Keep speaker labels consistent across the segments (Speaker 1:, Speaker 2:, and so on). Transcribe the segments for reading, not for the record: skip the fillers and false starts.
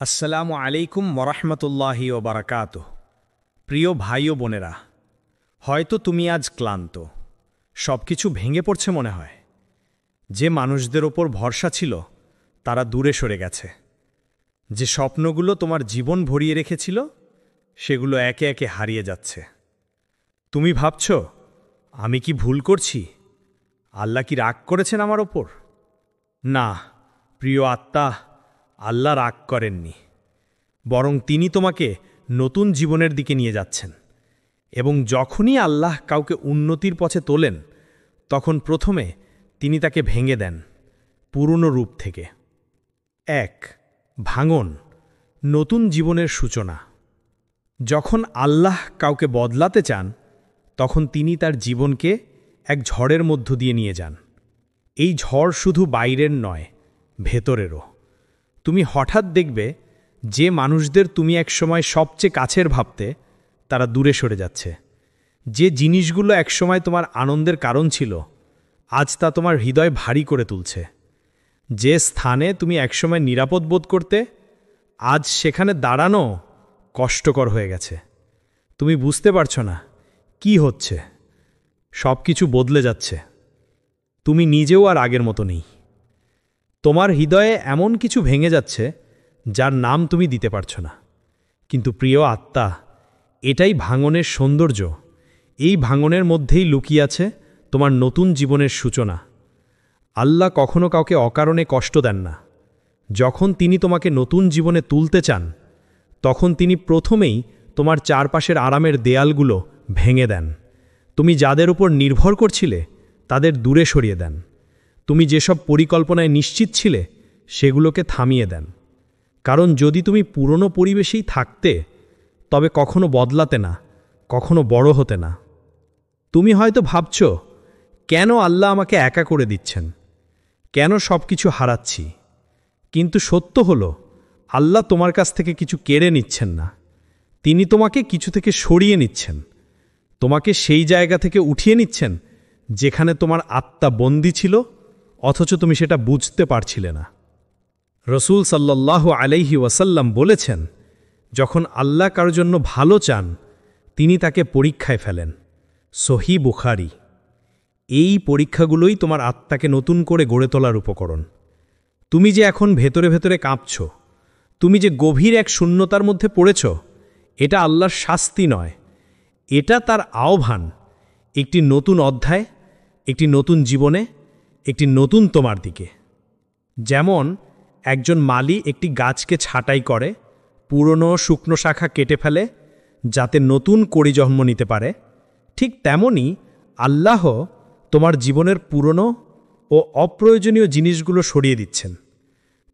Speaker 1: আসসালামু আলাইকুম ওরহমতুল্লাহি ওবারাকাতুহ। প্রিয় ভাই ও বোনেরা, হয়তো তুমি আজ ক্লান্ত, সব কিছু ভেঙে পড়ছে মনে হয়। যে মানুষদের ওপর ভরসা ছিল তারা দূরে সরে গেছে। যে স্বপ্নগুলো তোমার জীবন ভরিয়ে রেখেছিল সেগুলো একে একে হারিয়ে যাচ্ছে। তুমি ভাবছ, আমি কি ভুল করছি? আল্লাহ কি রাগ করেছেন আমার ওপর? না প্রিয় আত্মা, আল্লাহ রাগ করেননি, বরং তিনি তোমাকে নতুন জীবনের দিকে নিয়ে যাচ্ছেন। এবং যখনই আল্লাহ কাউকে উন্নতির পথে তোলেন, তখন প্রথমে তিনি তাকে ভেঙে দেন পুরনো রূপ থেকে। এক, ভাঙন, নতুন জীবনের সূচনা। যখন আল্লাহ কাউকে বদলাতে চান, তখন তিনি তার জীবনকে এক ঝড়ের মধ্য দিয়ে নিয়ে যান। এই ঝড় শুধু বাইরের নয়, ভেতরেরও। তুমি হঠাৎ দেখবে যে মানুষদের তুমি একসময় সবচেয়ে কাছের ভাবতে, তারা দূরে সরে যাচ্ছে। যে জিনিসগুলো একসময় তোমার আনন্দের কারণ ছিল, আজ তা তোমার হৃদয় ভারী করে তুলছে। যে স্থানে তুমি একসময় নিরাপদ বোধ করতে, আজ সেখানে দাঁড়ানো কষ্টকর হয়ে গেছে। তুমি বুঝতে পারছো না কি হচ্ছে। সব কিছু বদলে যাচ্ছে। তুমি নিজেও আর আগের মতো নেই। তোমার হৃদয়ে এমন কিছু ভেঙে যাচ্ছে যার নাম তুমি দিতে পারছো না। কিন্তু প্রিয় আত্মা, এটাই ভাঙনের সৌন্দর্য। এই ভাঙনের মধ্যেই লুকিয়ে আছে তোমার নতুন জীবনের সূচনা। আল্লাহ কখনো কাউকে অকারণে কষ্ট দেন না। যখন তিনি তোমাকে নতুন জীবনে তুলতে চান, তখন তিনি প্রথমেই তোমার চারপাশের আরামের দেয়ালগুলো ভেঙে দেন। তুমি যাদের উপর নির্ভর করছিলে তাদের দূরে সরিয়ে দেন। তুমি যেসব পরিকল্পনায় নিশ্চিত ছিলে সেগুলোকে থামিয়ে দেন। কারণ যদি তুমি পুরনো পরিবেশেই থাকতে, তবে কখনো বদলাতে না, কখনো বড় হতে না। তুমি হয়তো ভাবছ, কেন আল্লাহ আমাকে একা করে দিচ্ছেন, কেন সব কিছু হারাচ্ছি? কিন্তু সত্য হলো, আল্লাহ তোমার কাছ থেকে কিছু কেড়ে নিচ্ছেন না। তিনি তোমাকে কিছু থেকে সরিয়ে নিচ্ছেন। তোমাকে সেই জায়গা থেকে উঠিয়ে নিচ্ছেন যেখানে তোমার আত্মা বন্দী ছিল, অথচ তুমি সেটা বুঝতে পারছিলে না। রসূল সাল্লাল্লাহু আলাইহি ওয়াসাল্লাম বলেছেন, যখন আল্লাহ কারোর জন্য ভালো চান, তিনি তাকে পরীক্ষায় ফেলেন। সহিহ বুখারী। এই পরীক্ষাগুলোই তোমার আত্মাকে নতুন করে গড়ে তোলার উপকরণ। তুমি যে এখন ভেতরে ভেতরে কাঁপছ, তুমি যে গভীর এক শূন্যতার মধ্যে পড়েছ, এটা আল্লাহর শাস্তি নয়, এটা তার আহ্বান। একটি নতুন অধ্যায়, একটি নতুন জীবনে, একটি নতুন তোমার দিকে। যেমন একজন মালি একটি গাছকে ছাঁটাই করে, পুরনো শুকনো শাখা কেটে ফেলে যাতে নতুন কড়ি জন্ম নিতে পারে, ঠিক তেমনি আল্লাহ তোমার জীবনের পুরনো ও অপ্রয়োজনীয় জিনিসগুলো সরিয়ে দিচ্ছেন।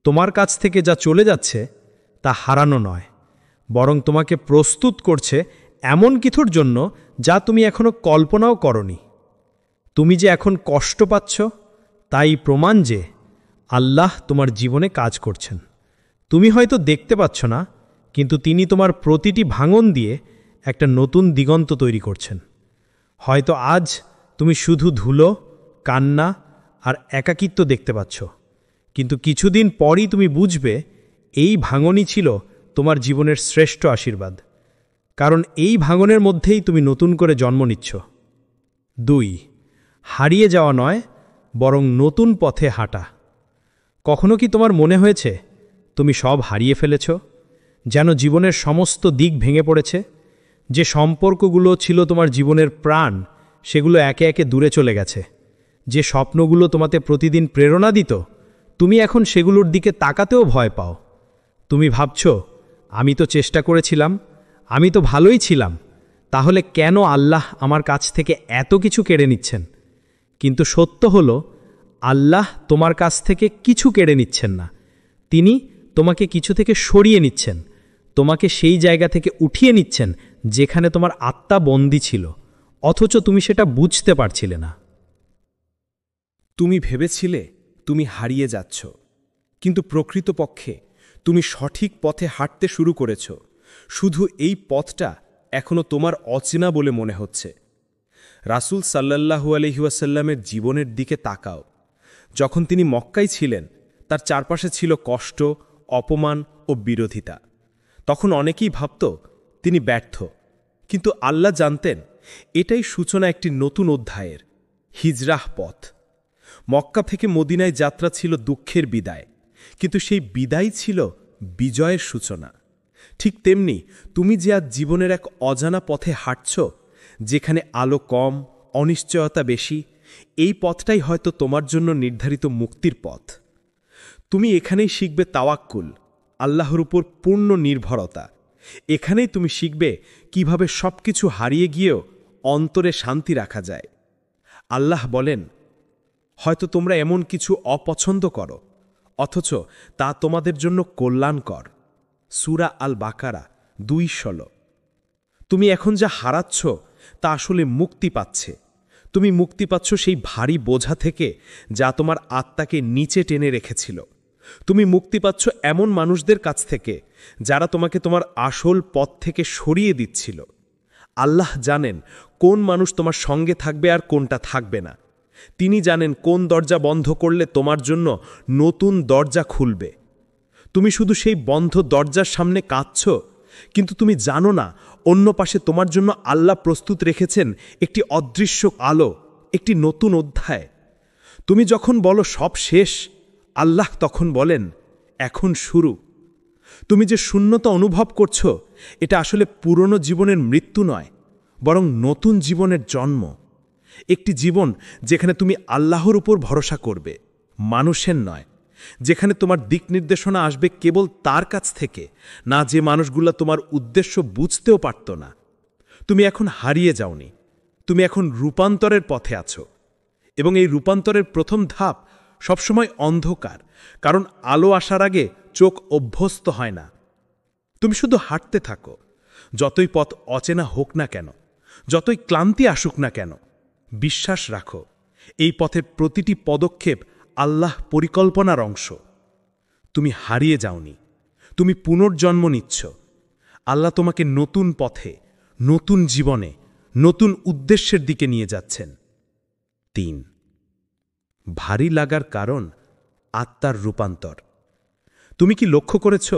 Speaker 1: তোমার কাছ থেকে যা চলে যাচ্ছে তা হারানো নয়, বরং তোমাকে প্রস্তুত করছে এমন কিছুর জন্য যা তুমি এখনো কল্পনাও করনি। তুমি যে এখন কষ্ট পাচ্ছ, তাই প্রমাণ যে আল্লাহ তোমার জীবনে কাজ করছেন। তুমি হয়তো দেখতে পাচ্ছ না, কিন্তু তিনি তোমার প্রতিটি ভাঙন দিয়ে একটা নতুন দিগন্ত তৈরি করছেন। হয়তো আজ তুমি শুধু ধুলো, কান্না আর একাকিত্ব দেখতে পাচ্ছ, কিন্তু কিছুদিন পরই তুমি বুঝবে এই ভাঙনই ছিল তোমার জীবনের শ্রেষ্ঠ আশীর্বাদ। কারণ এই ভাঙনের মধ্যেই তুমি নতুন করে জন্ম নিচ্ছ। 2, হারিয়ে যাওয়া নয়, বরং নতুন পথে হাঁটা। কখনো কি তোমার মনে হয়েছে তুমি সব হারিয়ে ফেলেছ? যেন জীবনের সমস্ত দিক ভেঙে পড়েছে? যে সম্পর্কগুলো ছিল তোমার জীবনের প্রাণ, সেগুলো একে একে দূরে চলে গেছে। যে স্বপ্নগুলো তোমাতে প্রতিদিন প্রেরণা দিত, তুমি এখন সেগুলোর দিকে তাকাতেও ভয় পাও। তুমি ভাবছ, আমি তো চেষ্টা করেছিলাম, আমি তো ভালোই ছিলাম, তাহলে কেন আল্লাহ আমার কাছ থেকে এত কিছু কেড়ে নিচ্ছেন? কিন্তু সত্য হলো, আল্লাহ তোমার কাছ থেকে কিছু কেড়ে নিচ্ছেন না, তিনি তোমাকে কিছু থেকে সরিয়ে নিচ্ছেন। তোমাকে সেই জায়গা থেকে উঠিয়ে নিচ্ছেন যেখানে তোমার আত্মা বন্দী ছিল, অথচ তুমি সেটা বুঝতে পারছিলে না।
Speaker 2: তুমি ভেবেছিলে তুমি হারিয়ে যাচ্ছ, কিন্তু প্রকৃতপক্ষে তুমি সঠিক পথে হাঁটতে শুরু করেছ। শুধু এই পথটা এখনো তোমার অচেনা বলে মনে হচ্ছে। রাসূল সাল্লাল্লাহু আলাইহি ওয়াসাল্লামের জীবনের দিকে তাকাও। যখন তিনি মক্কায় ছিলেন, তার চারপাশে ছিল কষ্ট, অপমান ও বিরোধিতা। তখন অনেকেই ভাবত তিনি ব্যর্থ, কিন্তু আল্লাহ জানতেন এটাই সূচনা একটি নতুন অধ্যায়ের, হিজরাহ পথ। মক্কা থেকে মদিনায় যাত্রা ছিল দুঃখের বিদায়, কিন্তু সেই বিদায় ছিল বিজয়ের সূচনা। ঠিক তেমনি তুমি যে আজ জীবনের এক অজানা পথে হাঁটছ, যেখানে আলো কম, অনিশ্চয়তা বেশি, এই পথটাই হয়তো তোমার জন্য নির্ধারিত মুক্তির পথ। তুমি এখানেই শিখবে তাওয়াক্কুল, আল্লাহর উপর পূর্ণ নির্ভরতা। এখানেই তুমি শিখবে কিভাবে সবকিছু হারিয়ে গিয়েও অন্তরে শান্তি রাখা যায়। আল্লাহ বলেন, হয়তো তোমরা এমন কিছু অপছন্দ করো, অথচ তা তোমাদের জন্য কল্যাণকর। সূরা আল বাকারা 2:16। তুমি এখন যা হারাচ্ছ তা আসলে মুক্তি পাচ্ছে। তুমি মুক্তি পাচ্ছ সেই ভারী বোঝা থেকে যা তোমার আত্মাকে নিচে টেনে রেখেছিল। তুমি মুক্তি পাচ্ছ এমন মানুষদের কাছ থেকে যারা তোমাকে তোমার আসল পথ থেকে সরিয়ে দিচ্ছিল। আল্লাহ জানেন কোন মানুষ তোমার সঙ্গে থাকবে আর কোনটা থাকবে না। তিনি জানেন কোন দরজা বন্ধ করলে তোমার জন্য নতুন দরজা খুলবে। তুমি শুধু সেই বন্ধ দরজার সামনে কাঁদছ, কিন্তু তুমি জানো না অন্য পাশে তোমার জন্য আল্লাহ প্রস্তুত রেখেছেন একটি অদৃশ্য আলো, একটি নতুন অধ্যায়। তুমি যখন বলো সব শেষ, আল্লাহ তখন বলেন এখন শুরু। তুমি যে শূন্যতা অনুভব করছো, এটা আসলে পুরনো জীবনের মৃত্যু নয়, বরং নতুন জীবনের জন্ম। একটি জীবন যেখানে তুমি আল্লাহর উপর ভরসা করবে, মানুষের নয়। যেখানে তোমার দিক নির্দেশনা আসবে কেবল তার কাছ থেকে, না যে মানুষগুলো তোমার উদ্দেশ্য বুঝতেও পারত না। তুমি এখন হারিয়ে যাওনি, তুমি এখন রূপান্তরের পথে আছো। এবং এই রূপান্তরের প্রথম ধাপ সবসময় অন্ধকার, কারণ আলো আসার আগে চোখ অভ্যস্ত হয় না। তুমি শুধু হাঁটতে থাকো, যতই পথ অচেনা হোক না কেন, যতই ক্লান্তি আসুক না কেন, বিশ্বাস রাখো এই পথের প্রতিটি পদক্ষেপ আল্লাহ পরিকল্পনার অংশ। তুমি হারিয়ে যাওনি, তুমি পুনর্জন্ম নিচ্ছ। আল্লাহ তোমাকে নতুন পথে, নতুন জীবনে, নতুন উদ্দেশ্যের দিকে নিয়ে যাচ্ছেন। 3, ভারী লাগার কারণ আত্মার রূপান্তর। তুমি কি লক্ষ্য করেছ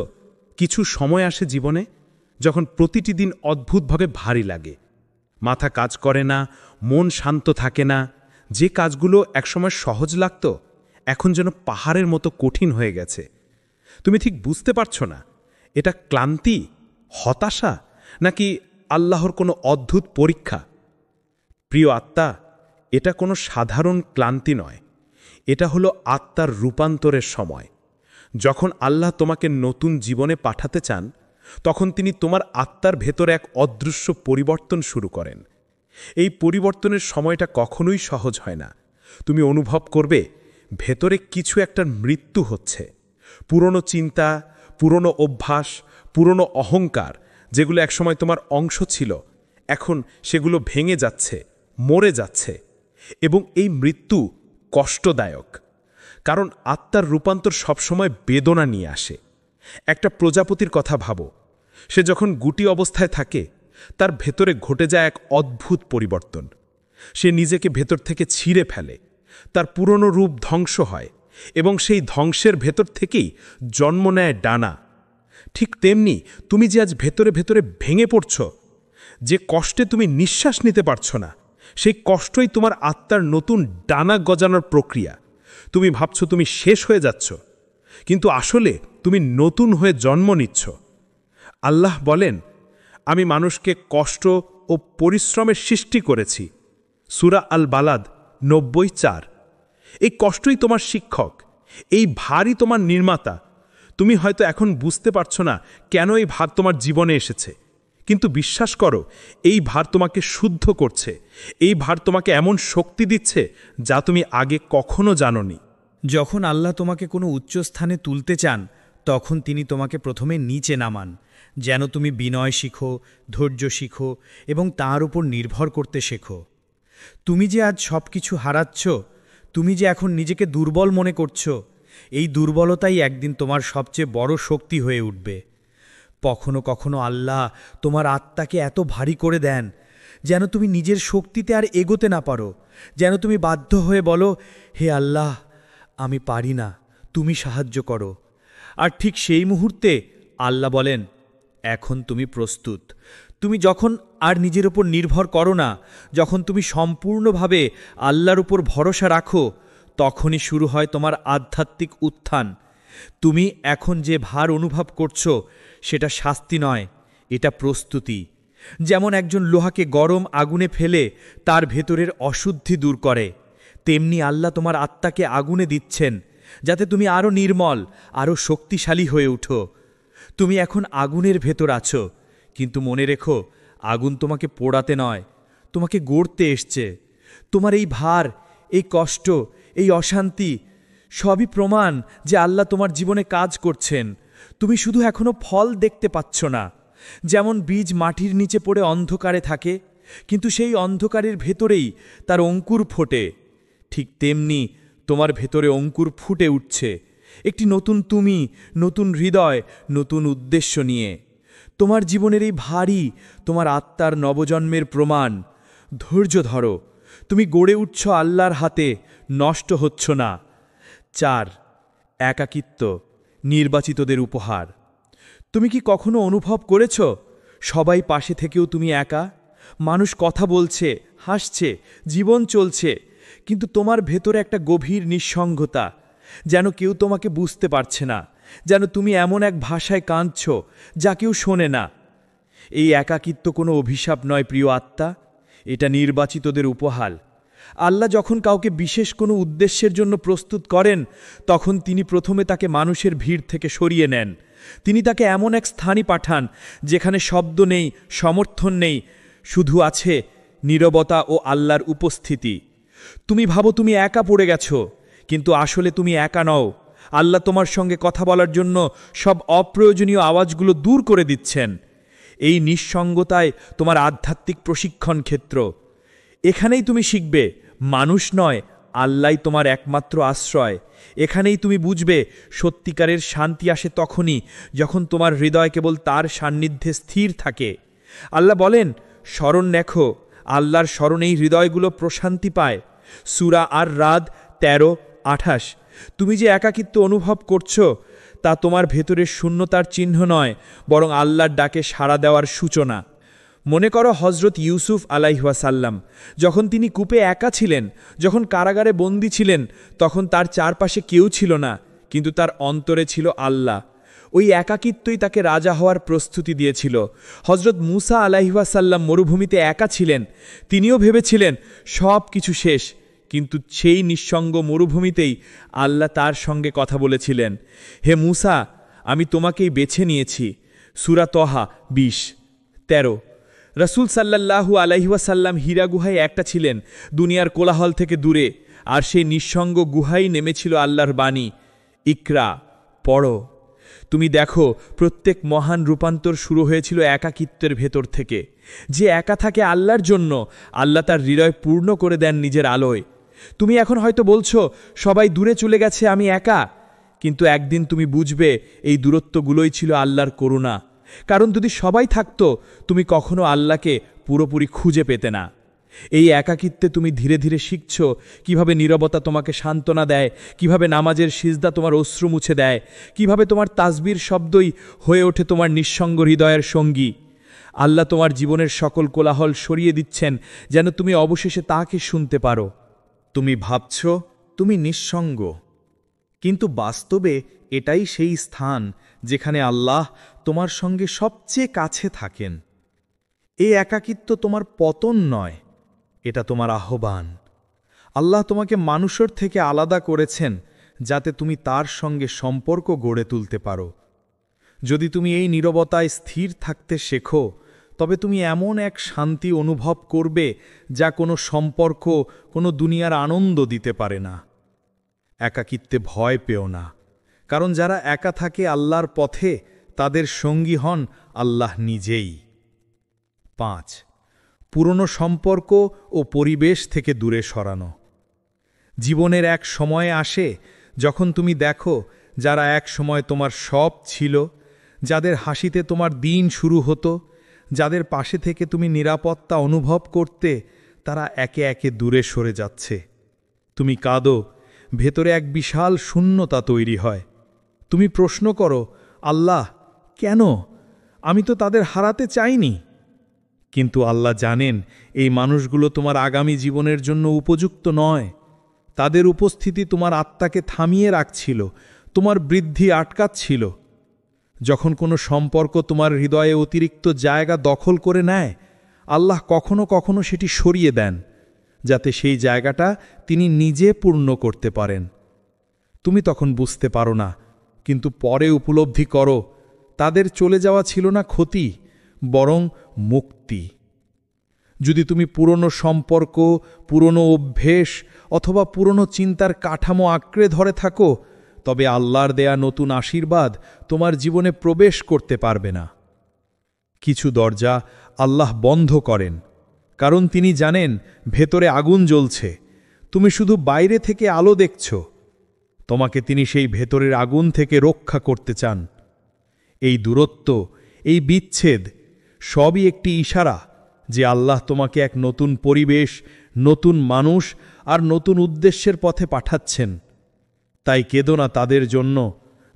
Speaker 2: কিছু সময় আসে জীবনে যখন প্রতিটি দিন অদ্ভুতভাবে ভারী লাগে? মাথা কাজ করে না, মন শান্ত থাকে না। যে কাজগুলো একসময় সহজ লাগত এখন যেন পাহাড়ের মতো কঠিন হয়ে গেছে। তুমি ঠিক বুঝতে পারছ না এটা ক্লান্তি, হতাশা, নাকি আল্লাহর কোনো অদ্ভুত পরীক্ষা। প্রিয় আত্মা, এটা কোনো সাধারণ ক্লান্তি নয়, এটা হলো আত্মার রূপান্তরের সময়। যখন আল্লাহ তোমাকে নতুন জীবনে পাঠাতে চান, তখন তিনি তোমার আত্মার ভেতরে এক অদৃশ্য পরিবর্তন শুরু করেন। এই পরিবর্তনের সময়টা কখনোই সহজ হয় না। তুমি অনুভব করবে ভেতরে কিছু একটা মৃত্যু হচ্ছে। পুরনো চিন্তা, পুরনো অভ্যাস, পুরনো অহংকার, যেগুলো একসময় তোমার অংশ ছিল, এখন সেগুলো ভেঙে যাচ্ছে, মরে যাচ্ছে। এবং এই মৃত্যু কষ্টদায়ক, কারণ আত্মার রূপান্তর সবসময় বেদনা নিয়ে আসে। একটা প্রজাপতির কথা ভাবো, সে যখন গুটি অবস্থায় থাকে তার ভেতরে ঘটে যায় এক অদ্ভুত পরিবর্তন। সে নিজেকে ভেতর থেকে ছিঁড়ে ফেলে, তার পুরনো রূপ ধ্বংস হয় এবং সেই ধ্বংসের ভেতর থেকেই জন্ম নেয় ডানা। ঠিক তেমনি তুমি যে আজ ভেতরে ভেতরে ভেঙে পড়ছ, যে কষ্টে তুমি নিঃশ্বাস নিতে পারছ না, সেই কষ্টই তোমার আত্মার নতুন ডানা গজানোর প্রক্রিয়া। তুমি ভাবছ তুমি শেষ হয়ে যাচ্ছ, কিন্তু আসলে তুমি নতুন হয়ে জন্ম নিচ্ছ। আল্লাহ বলেন, আমি মানুষকে কষ্ট ও পরিশ্রমের সৃষ্টি করেছি। সূরা আল বালাদ 90:4। এই কষ্টই তোমার শিক্ষক, এই ভারই তোমার নির্মাতা। তুমি হয়তো এখন বুঝতে পারছ না কেন এই ভার তোমার জীবনে এসেছে, কিন্তু বিশ্বাস করো এই ভার তোমাকে শুদ্ধ করছে। এই ভার তোমাকে এমন শক্তি দিচ্ছে যা তুমি আগে কখনো জানোনি।
Speaker 1: যখন আল্লাহ তোমাকে কোনো উচ্চ স্থানে তুলতে চান, তখন তিনি তোমাকে প্রথমে নিচে নামান, যেন তুমি বিনয় শিখো, ধৈর্য শিখো এবং তার উপর নির্ভর করতে শেখো। তুমি যে আজ সব কিছু হারাচ্ছ, তুমি যে এখন নিজেকে দুর্বল মনে করছো, এই দুর্বলতাই একদিন তোমার সবচেয়ে বড় শক্তি হয়ে উঠবে। কখনো কখনো আল্লাহ তোমার আত্মাকে এত ভারী করে দেন যেন তুমি নিজের শক্তিতে আর এগোতে না পারো, যেন তুমি বাধ্য হয়ে বলো, হে আল্লাহ, আমি পারি না, তুমি সাহায্য করো। আর ঠিক সেই মুহূর্তে আল্লাহ বলেন, এখন তুমি প্রস্তুত। তুমি যখন আর নিজের উপর নির্ভর করো না, যখন তুমি সম্পূর্ণভাবে আল্লাহর উপর ভরসা রাখো, তখনই শুরু হয় তোমার আধ্যাত্মিক উত্থান। তুমি এখন যে ভার অনুভব করছো সেটা শাস্তি নয়, এটা প্রস্তুতি। যেমন একজন লোহাকে গরম আগুনে ফেলে তার ভেতরের অশুদ্ধি দূর করে, তেমনি আল্লাহ তোমার আত্মাকে আগুনে দিচ্ছেন যাতে তুমি আরও নির্মল, আরও শক্তিশালী হয়ে উঠো। তুমি এখন আগুনের ভেতর আছো, কিন্তু মনে রেখো, আগুন তোমাকে পোড়াতে নয়, তোমাকে গড়তে এসছে। তোমার এই ভার, এই কষ্ট, এই অশান্তি সবই প্রমাণ যে আল্লাহ তোমার জীবনে কাজ করছেন। তুমি শুধু এখনো ফল দেখতে পাচ্ছ না। যেমন বীজ মাটির নিচে পড়ে অন্ধকারে থাকে, কিন্তু সেই অন্ধকারের ভেতরেই তার অঙ্কুর ফোটে, ঠিক তেমনি তোমার ভেতরে অঙ্কুর ফুটে উঠছে একটি নতুন তুমি, নতুন হৃদয়, নতুন উদ্দেশ্য নিয়ে। তোমার জীবনের এই ভারী তোমার আত্মার নবজন্মের প্রমাণ। ধৈর্য ধরো, তুমি গড়ে উঠছ আল্লাহর হাতে, নষ্ট হচ্ছ না। 4. একাকিত্ব, নির্বাচিতদের উপহার। তুমি কি কখনো অনুভব করেছ সবাই পাশে থেকেও তুমি একা? মানুষ কথা বলছে, হাসছে, জীবন চলছে, কিন্তু তোমার ভেতরে একটা গভীর নিঃসঙ্গতা, যেন কেউ তোমাকে বুঝতে পারছে না, যেন তুমি এমন এক ভাষায় কাঁদছ যা কেউ শোনে না। এই একাকিত্ব কোনো অভিশাপ নয় প্রিয় আত্মা, এটা নির্বাচিতদের উপহার। আল্লাহ যখন কাউকে বিশেষ কোনো উদ্দেশ্যের জন্য প্রস্তুত করেন, তখন তিনি প্রথমে তাকে মানুষের ভিড় থেকে সরিয়ে নেন। তিনি তাকে এমন এক স্থানে পাঠান যেখানে শব্দ নেই, সমর্থন নেই, শুধু আছে নীরবতা ও আল্লাহর উপস্থিতি। তুমি ভাবো তুমি একা পড়ে গেছো, কিন্তু আসলে তুমি একা নও। আল্লাহ তোমার সঙ্গে কথা বলার জন্য সব অপ্রয়োজনীয় আওয়াজগুলো দূর করে দিচ্ছেন। এই নিঃসঙ্গতায় তোমার আধ্যাত্মিক প্রশিক্ষণ ক্ষেত্র। এখানেই তুমি শিখবে মানুষ নয়, আল্লাহই তোমার একমাত্র আশ্রয়। এখানেই তুমি বুঝবে সত্যিকারের শান্তি আসে তখনই যখন তোমার হৃদয় কেবল তার সান্নিধ্যে স্থির থাকে। আল্লাহ বলেন, স্মরণ রেখো, আল্লাহর স্মরণেই হৃদয়গুলো প্রশান্তি পায়। সূরা আর রাদ 13-28। তুমি যে একাকিত্ব অনুভব করছো তা তোমার ভেতরের শূন্যতার চিহ্ন নয়, বরং আল্লাহর ডাকে সাড়া দেওয়ার সূচনা। মনে করো হজরত ইউসুফ আলাইহিওয়াসাল্লাম, যখন তিনি কূপে একা ছিলেন, যখন কারাগারে বন্দী ছিলেন, তখন তার চারপাশে কেউ ছিল না, কিন্তু তার অন্তরে ছিল আল্লাহ। ওই একাকিত্বই তাকে রাজা হওয়ার প্রস্তুতি দিয়েছিল। হজরত মুসা আলাইহিওয়াসাল্লাম মরুভূমিতে একা ছিলেন, তিনিও ভেবেছিলেন সব কিছু শেষ, কিন্তু সেই নিঃসঙ্গ মরুভূমিতেই আল্লাহ তার সঙ্গে কথা বলেছিলেন, হে মুসা, আমি তোমাকেই বেছে নিয়েছি। সূরা তহা 20-13। রাসূল সাল্লাল্লাহু আলাইহিওয়াসাল্লাম হীরা গুহায় একটা ছিলেন, দুনিয়ার কোলাহল থেকে দূরে, আর সেই নিঃসঙ্গ গুহাই নেমেছিল আল্লাহর বাণী, ইকরা, পড়ো। তুমি দেখো, প্রত্যেক মহান রূপান্তর শুরু হয়েছিল একাকিত্বের ভেতর থেকে। যে একা থাকে আল্লাহর জন্য, আল্লাহ তার হৃদয় পূর্ণ করে দেন নিজের আলোয়। তুমি এখন হয়তো বলছো, সবাই দূরে চলে গেছে, আমি একা। কিন্তু একদিন তুমি বুঝবে এই দূরত্বগুলোই ছিল আল্লাহর করুণা। কারণ যদি সবাই থাকতো, তুমি কখনো আল্লাহকে পুরোপুরি খুঁজে পেতে না। এই একাকিত্বে তুমি ধীরে ধীরে শিখছ কিভাবে নীরবতা তোমাকে সান্ত্বনা দেয়, কিভাবে নামাজের সিজদা তোমার অশ্রু মুছে দেয়, কিভাবে তোমার তাসবির শব্দই হয়ে ওঠে তোমার নিঃসঙ্গ হৃদয়ের সঙ্গী। আল্লাহ তোমার জীবনের সকল কোলাহল সরিয়ে দিচ্ছেন যেন তুমি অবশেষে তাকে শুনতে পারো। তুমি ভাবছ তুমি নিঃসঙ্গ, কিন্তু বাস্তবে এটাই সেই স্থান যেখানে আল্লাহ তোমার সঙ্গে সবচেয়ে কাছে থাকেন। এই একাকিত্ব তোমার পতন নয়, এটা তোমার আহ্বান। আল্লাহ তোমাকে মানুষের থেকে আলাদা করেছেন যাতে তুমি তার সঙ্গে সম্পর্ক গড়ে তুলতে পারো। যদি তুমি এই নীরবতায় স্থির থাকতে শেখো, তবে তুমি এমন এক শান্তি অনুভব করবে যা কোনো সম্পর্ক, কোনো দুনিয়ার আনন্দ দিতে পারে না। একাকিত্বে ভয় পেও না, কারণ যারা একা থাকে আল্লাহর পথে, তাদের সঙ্গী হন আল্লাহ নিজেই। 5. পুরনো সম্পর্ক ও পরিবেশ থেকে দূরে সরানো। জীবনের এক সময় আসে যখন তুমি দেখো যারা এক সময় তোমার সব ছিল, যাদের হাসিতে তোমার দিন শুরু হতো, যাদের পাশে থেকে তুমি নিরাপত্তা অনুভব করতে, তারা একে একে দূরে সরে যাচ্ছে। তুমি কাঁদো, ভেতরে এক বিশাল শূন্যতা তৈরি হয়।
Speaker 3: তুমি প্রশ্ন করো, আল্লাহ কেন? আমি তো তাদের হারাতে চাইনি। কিন্তু আল্লাহ জানেন এই মানুষগুলো তোমার আগামী জীবনের জন্য উপযুক্ত নয়। তাদের উপস্থিতি তোমার আত্মাকে থামিয়ে রাখছিল, তোমার বৃদ্ধি আটকাচ্ছিল। যখন কোনো সম্পর্ক তোমার হৃদয়ে অতিরিক্ত জায়গা দখল করে নেয়, আল্লাহ কখনো কখনো সেটি সরিয়ে দেন, যাতে সেই জায়গাটা তিনি নিজে পূর্ণ করতে পারেন। তুমি তখন বুঝতে পারো না, কিন্তু পরে উপলব্ধি করো তাদের চলে যাওয়া ছিল না ক্ষতি, বরং মুক্তি। যদি তুমি পুরনো সম্পর্ক, পুরনো অভ্যেস অথবা পুরনো চিন্তার কাঠামো আঁকড়ে ধরে থাকো, তবে আল্লাহর দেয়া নতুন আশীর্বাদ তোমার জীবনে প্রবেশ করতে পারবে না। কিছু দরজা আল্লাহ বন্ধ করেন, কারণ তিনি জানেন ভেতরে আগুন জ্বলছে, তুমি শুধু বাইরে থেকে আলো দেখছ। তোমাকে তিনি সেই ভেতরের আগুন থেকে রক্ষা করতে চান। এই দূরত্ব, এই বিচ্ছেদ সবই একটি ইশারা যে আল্লাহ তোমাকে এক নতুন পরিবেশ, নতুন মানুষ আর নতুন উদ্দেশ্যের পথে পাঠাচ্ছেন। তাই কেঁদো না তাদের জন্য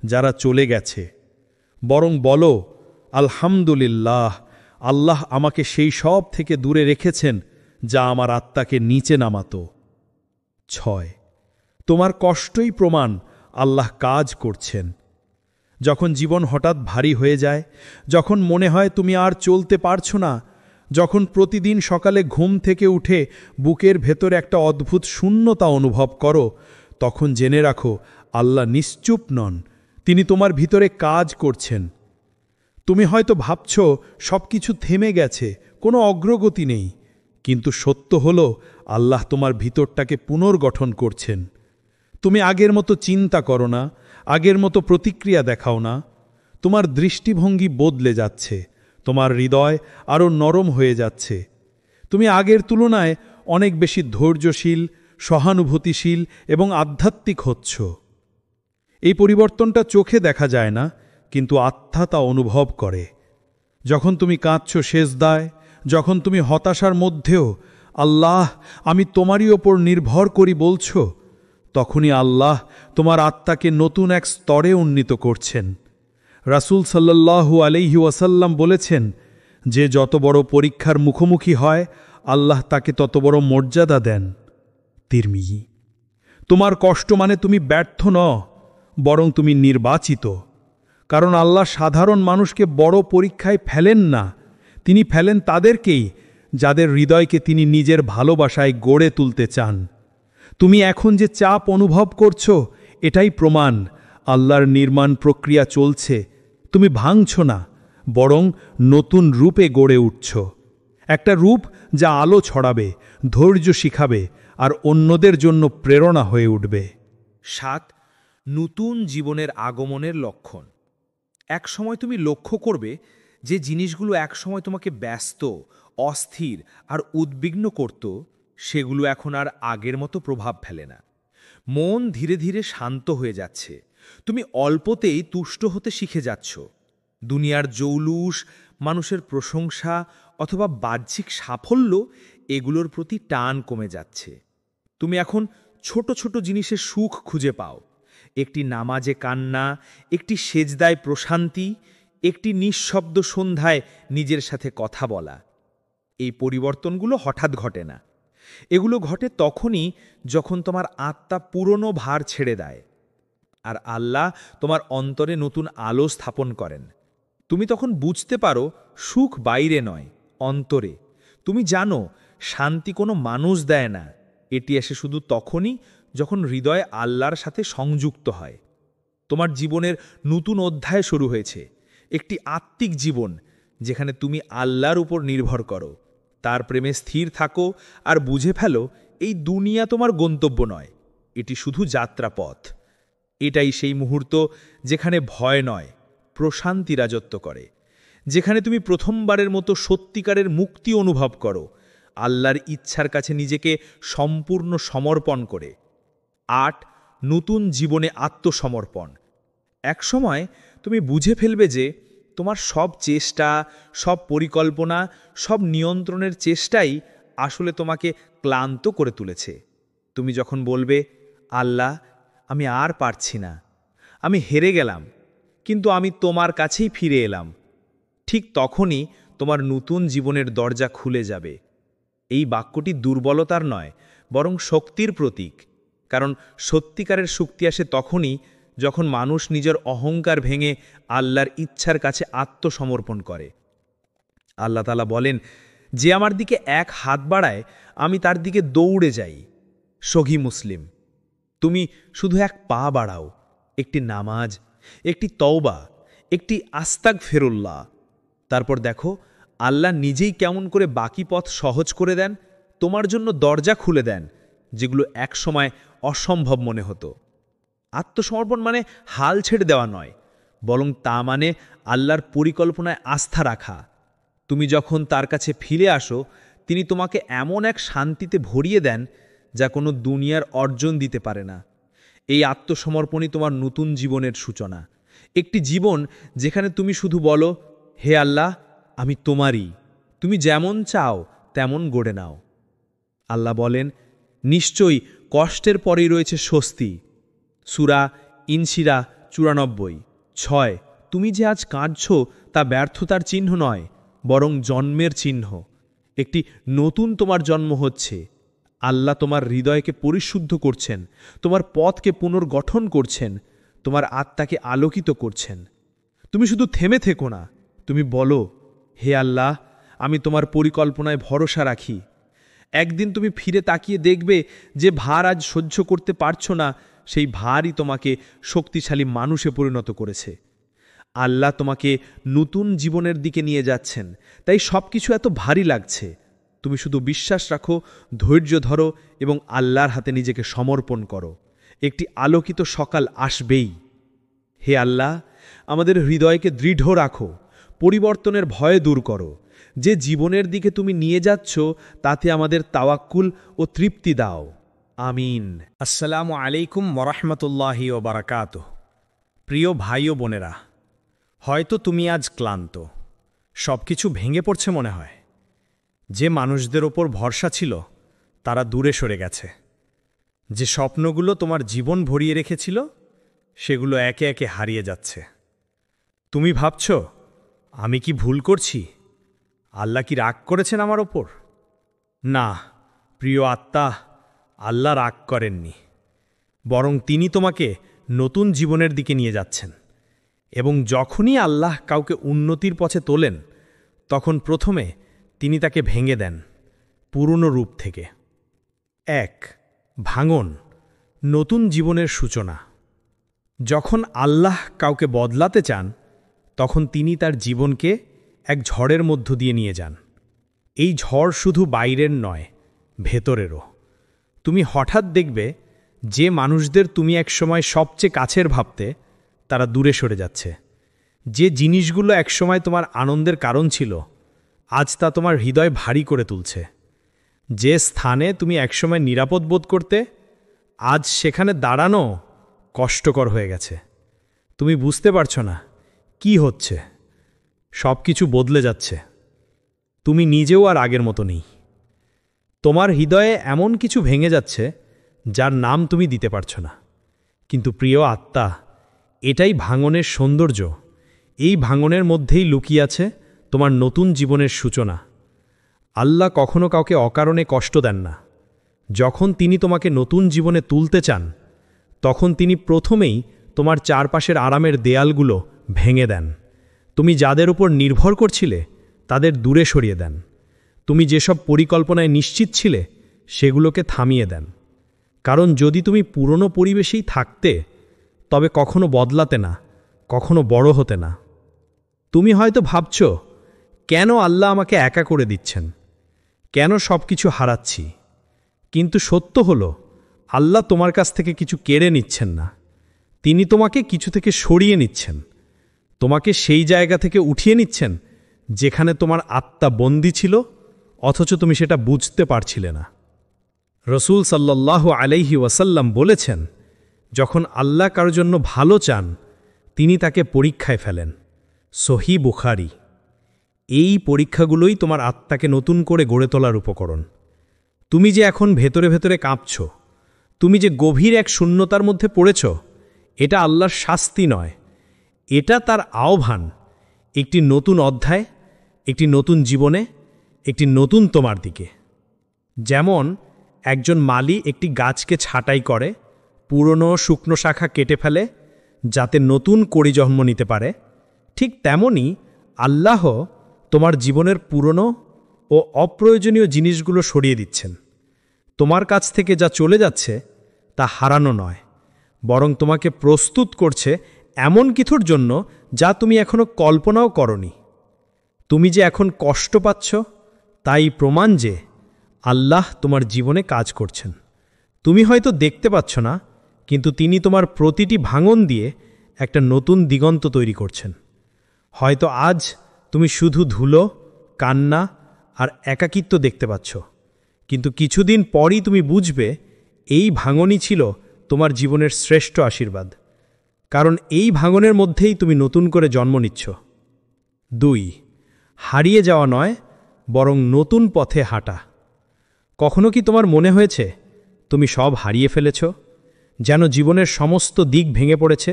Speaker 3: যারা চলে গেছে, বরং বলো, আলহামদুলিল্লাহ, আল্লাহ আমাকে সেই সব থেকে দূরে রেখেছেন যা আমার আত্মাকে নিচে নামাতো। 6. তোমার কষ্টই প্রমাণ আল্লাহ কাজ করছেন। যখন জীবন হঠাৎ ভারী হয়ে যায়, যখন মনে হয় তুমি আর চলতে পারছো না, যখন প্রতিদিন সকালে ঘুম থেকে উঠে বুকের ভেতরে একটা অদ্ভুত শূন্যতা অনুভব করো, তখন জেনে রাখো আল্লাহ নিশ্চুপ নন, তিনি তোমার ভিতরে কাজ করছেন। তুমি হয়তো ভাবছ সব কিছু থেমে গেছে, কোনো অগ্রগতি নেই, কিন্তু সত্য হলো আল্লাহ তোমার ভিতরটাকে পুনর্গঠন করছেন। তুমি আগের মতো চিন্তা করো না, আগের মতো প্রতিক্রিয়া দেখাও না। তোমার দৃষ্টিভঙ্গি বদলে যাচ্ছে, তোমার হৃদয় আরও নরম হয়ে যাচ্ছে। তুমি আগের তুলনায় অনেক বেশি ধৈর্যশীল, সহানুভূতিশীল এবং আধ্যাত্মিক হচ্ছ। এই পরিবর্তনটা চোখে দেখা যায় না, কিন্তু আত্মা তা অনুভব করে। যখন তুমি কাঁদছ সেজদায়, যখন তুমি হতাশার মধ্যেও আল্লাহ আমি তোমারই ওপর নির্ভর করি বলছ, তখনই আল্লাহ তোমার আত্মাকে নতুন এক স্তরে উন্নীত করছেন। রাসূল সাল্লাল্লাহু আলাইহি ওয়াসাল্লাম বলেছেন, যে যত বড় পরীক্ষার মুখোমুখি হয় আল্লাহ তাকে তত বড় মর্যাদা দেন। তিরমিজি। তোমার কষ্ট মানে তুমি ব্যর্থ নও, বরং তুমি নির্বাচিত। কারণ আল্লাহ সাধারণ মানুষকে বড় পরীক্ষায় ফেলেন না, তিনি ফেলেন তাদেরকেই যাদের হৃদয়কে তিনি নিজের ভালোবাসায় গড়ে তুলতে চান। তুমি এখন যে চাপ অনুভব করছো, এটাই প্রমাণ আল্লাহর নির্মাণ প্রক্রিয়া চলছে। তুমি ভাঙছ না, বরং নতুন রূপে গড়ে উঠছ। একটা রূপ যা আলো ছড়াবে, ধৈর্য শিখাবে আর অন্যদের জন্য প্রেরণা হয়ে উঠবে।
Speaker 4: 7. নতুন জীবনের আগমনের লক্ষণ। এক সময় তুমি লক্ষ্য করবে যে জিনিসগুলো একসময় তোমাকে ব্যস্ত, অস্থির আর উদ্বিগ্ন করত, সেগুলো এখন আর আগের মতো প্রভাব ফেলে না। মন ধীরে ধীরে শান্ত হয়ে যাচ্ছে, তুমি অল্পতেই তুষ্ট হতে শিখে যাচ্ছ। দুনিয়ার জৌলুস, মানুষের প্রশংসা অথবা বাহ্যিক সাফল্য, এগুলোর প্রতি টান কমে যাচ্ছে। তুমি এখন ছোট ছোট জিনিসের সুখ খুঁজে পাও। একটি নামাজে কান্না, একটি সেজদায় প্রশান্তি, একটি নিঃশব্দ সন্ধ্যায় নিজের সাথে কথা বলা। এই পরিবর্তনগুলো হঠাৎ ঘটে না, এগুলো ঘটে তখনই যখন তোমার আত্মা পুরনো ভার ছেড়ে দেয় আর আল্লাহ তোমার অন্তরে নতুন আলো স্থাপন করেন। তুমি তখন বুঝতে পারো সুখ বাইরে নয়, অন্তরে। তুমি জানো শান্তি কোনো মানুষ দেয় না, এটি আসে শুধু তখনই যখন হৃদয় আল্লাহর সাথে সংযুক্ত হয়। তোমার জীবনের নতুন অধ্যায় শুরু হয়েছে, একটি আত্মিক জীবন যেখানে তুমি আল্লাহর উপর নির্ভর করো, তার প্রেমে স্থির থাকো আর বুঝে ফেলো এই দুনিয়া তোমার গন্তব্য নয়, এটি শুধু যাত্রাপথ। এটাই সেই মুহূর্ত যেখানে ভয় নয়, প্রশান্তি রাজত্ব করে, যেখানে তুমি প্রথমবারের মতো সত্যিকারের মুক্তি অনুভব করো, আল্লাহর ইচ্ছার কাছে নিজেকে সম্পূর্ণ সমর্পণ করে। 8. নতুন জীবনে আত্মসমর্পণ। একসময় তুমি বুঝে ফেলবে যে তোমার সব চেষ্টা, সব পরিকল্পনা, সব নিয়ন্ত্রণের চেষ্টাই আসলে তোমাকে ক্লান্ত করে তুলেছে। তুমি যখন বলবে, আল্লাহ আমি আর পারছি না, আমি হেরে গেলাম, কিন্তু আমি তোমার কাছেই ফিরে এলাম। ঠিক তখনই তোমার নতুন জীবনের দরজা খুলে যাবে। এই বাক্যটি দুর্বলতার নয়, বরং শক্তির প্রতীক। কারণ সত্যিকারের শক্তি আসে তখনই যখন মানুষ নিজের অহংকার ভেঙে আল্লাহর ইচ্ছার কাছে আত্মসমর্পণ করে। আল্লাহ তাআলা বলেন, যে আমার দিকে এক হাত বাড়ায় আমি তার দিকে দৌড়ে যাই। সহিহ মুসলিম। তুমি শুধু এক পা বাড়াও, একটি নামাজ, একটি তওবা, একটি আস্তাগফিরুল্লাহ। তারপর দেখো আল্লাহ নিজেই কেমন করে বাকি পথ সহজ করে দেন, তোমার জন্য দরজা খুলে দেন যেগুলো একসময় অসম্ভব মনে হতো। আত্মসমর্পণ মানে হাল ছেড়ে দেওয়া নয়, বরং তা মানে আল্লাহর পরিকল্পনায় আস্থা রাখা। তুমি যখন তার কাছে ফিরে আসো, তিনি তোমাকে এমন এক শান্তিতে ভরিয়ে দেন যা কোনো দুনিয়ার অর্জন দিতে পারে না। এই আত্মসমর্পণই তোমার নতুন জীবনের সূচনা। একটি জীবন যেখানে তুমি শুধু বলো, হে আল্লাহ, আমি তোমারই, তুমি যেমন চাও তেমন গড়ে নাও। আল্লাহ বলেন, নিশ্চয়ই কষ্টের পরেই রয়েছে স্বস্তি। সূরা ইনশিরা 94:6। তুমি যে আজ কাঁদছ তা ব্যর্থতার চিহ্ন নয়, বরং জন্মের চিহ্ন। একটি নতুন তোমার জন্ম হচ্ছে। আল্লাহ তোমার হৃদয়কে পরিশুদ্ধ করছেন, তোমার পথকে পুনর্গঠন করছেন, তোমার আত্মাকে আলোকিত করছেন। তুমি শুধু থেমে থেকো না, তুমি বলো, হে আল্লাহ, আমি তোমার পরিকল্পনায় ভরসা রাখি। একদিন তুমি ফিরে তাকিয়ে দেখবে যে ভার আজ সহ্য করতে পারছো না, সেই ভারই তোমাকে শক্তিশালী মানুষে পরিণত করেছে। আল্লাহ তোমাকে নতুন জীবনের দিকে নিয়ে যাচ্ছেন, তাই সব কিছু এত ভারী লাগছে। তুমি শুধু বিশ্বাস রাখো, ধৈর্য ধরো এবং আল্লাহর হাতে নিজেকে সমর্পণ করো। একটি আলোকিত সকাল আসবেই। হে আল্লাহ, আমাদের হৃদয়কে দৃঢ় রাখো, পরিবর্তনের ভয় দূর করো। যে জীবনের দিকে তুমি নিয়ে যাচ্ছ তাতে আমাদের তাওয়াক্কুল ও তৃপ্তি দাও। আমিন।
Speaker 1: আসসালামু আলাইকুম ওরহমতুল্লাহি ওবরাকাতুহ। প্রিয় ভাই ও বোনেরা, হয়তো তুমি আজ ক্লান্ত, সব কিছু ভেঙে পড়ছে মনে হয়। যে মানুষদের ওপর ভরসা ছিল তারা দূরে সরে গেছে। যে স্বপ্নগুলো তোমার জীবন ভরিয়ে রেখেছিল সেগুলো একে একে হারিয়ে যাচ্ছে। তুমি ভাবছ, আমি কি ভুল করছি? আল্লাহ কি রাগ করেছেন আমার ওপর? না প্রিয় আত্মা, আল্লাহ রাগ করেননি, বরং তিনি তোমাকে নতুন জীবনের দিকে নিয়ে যাচ্ছেন। এবং যখনই আল্লাহ কাউকে উন্নতির পথে তোলেন, তখন প্রথমে তিনি তাকে ভেঙে দেন পুরনো রূপ থেকে। 1. ভাঙন, নতুন জীবনের সূচনা। যখন আল্লাহ কাউকে বদলাতে চান, তখন তিনি তার জীবনকে এক ঝড়ের মধ্য দিয়ে নিয়ে যান। এই ঝড় শুধু বাইরের নয়, ভেতরেরও। তুমি হঠাৎ দেখবে যে মানুষদের তুমি একসময় সবচেয়ে কাছের ভাবতে, তারা দূরে সরে যাচ্ছে। যে জিনিসগুলো একসময় তোমার আনন্দের কারণ ছিল, আজ তা তোমার হৃদয় ভারী করে তুলছে। যে স্থানে তুমি একসময় নিরাপদ বোধ করতে, আজ সেখানে দাঁড়ানো কষ্টকর হয়ে গেছে। তুমি বুঝতে পারছো না কি হচ্ছে। সব কিছু বদলে যাচ্ছে। তুমি নিজেও আর আগের মতো নেই। তোমার হৃদয়ে এমন কিছু ভেঙে যাচ্ছে যার নাম তুমি দিতে পারছো না। কিন্তু প্রিয় আত্মা, এটাই ভাঙনের সৌন্দর্য। এই ভাঙনের মধ্যেই লুকিয়ে আছে তোমার নতুন জীবনের সূচনা। আল্লাহ কখনো কাউকে অকারণে কষ্ট দেন না। যখন তিনি তোমাকে নতুন জীবনে তুলতে চান, তখন তিনি প্রথমেই তোমার চারপাশের আরামের দেয়ালগুলো ভেঙে দেন। তুমি যাদের উপর নির্ভর করছিলে তাদের দূরে সরিয়ে দেন। তুমি যেসব পরিকল্পনায় নিশ্চিত ছিলে সেগুলোকে থামিয়ে দেন। কারণ যদি তুমি পুরনো পরিবেশেই থাকতে, তবে কখনো বদলাতে না, কখনো বড় হতে না। তুমি হয়তো ভাবছ, কেন আল্লাহ আমাকে একা করে দিচ্ছেন, কেন সব কিছু হারাচ্ছি? কিন্তু সত্য হলো, আল্লাহ তোমার কাছ থেকে কিছু কেড়ে নিচ্ছেন না, তিনি তোমাকে কিছু থেকে সরিয়ে নিচ্ছেন। তোমাকে সেই জায়গা থেকে উঠিয়ে নিচ্ছেন যেখানে তোমার আত্মা বন্দী ছিল, অথচ তুমি সেটা বুঝতে পারছিলে না। রসূল সাল্লাল্লাহু আলাইহি ওয়াসাল্লাম বলেছেন, যখন আল্লাহ কারোর জন্য ভালো চান, তিনি তাকে পরীক্ষায় ফেলেন। সহিহ বুখারী। এই পরীক্ষাগুলোই তোমার আত্মাকে নতুন করে গড়ে তোলার উপকরণ। তুমি যে এখন ভেতরে ভেতরে কাঁপছ, তুমি যে গভীর এক শূন্যতার মধ্যে পড়েছ, এটা আল্লাহর শাস্তি নয়, এটা তার আহ্বান, একটি নতুন অধ্যায়, একটি নতুন জীবনে, একটি নতুন তোমার দিকে। যেমন একজন মালি একটি গাছকে ছাঁটাই করে, পুরনো শুকনো শাখা কেটে ফেলে যাতে নতুন কড়ি জন্ম নিতে পারে, ঠিক তেমনি আল্লাহ তোমার জীবনের পুরনো ও অপ্রয়োজনীয় জিনিসগুলো সরিয়ে দিচ্ছেন। তোমার কাছ থেকে যা চলে যাচ্ছে তা হারানো নয়, বরং তোমাকে প্রস্তুত করছে এমন কিছুর জন্য যা তুমি এখনো কল্পনাও করনি। তুমি যে এখন কষ্ট পাচ্ছ তাই প্রমাণ যে আল্লাহ তোমার জীবনে কাজ করছেন। তুমি হয়তো দেখতে পাচ্ছ না, কিন্তু তিনি তোমার প্রতিটি ভাঙন দিয়ে একটা নতুন দিগন্ত তৈরি করছেন। হয়তো আজ তুমি শুধু ধুলো, কান্না আর একাকিত্ব দেখতে পাচ্ছ, কিন্তু কিছুদিন পরই তুমি বুঝবে এই ভাঙনই ছিল তোমার জীবনের শ্রেষ্ঠ আশীর্বাদ, কারণ এই ভাঙনের মধ্যেই তুমি নতুন করে জন্ম নিচ্ছ। 2. হারিয়ে যাওয়া নয়, বরং নতুন পথে হাঁটা। কখনো কি তোমার মনে হয়েছে তুমি সব হারিয়ে ফেলেছ, যেন জীবনের সমস্ত দিক ভেঙে পড়েছে?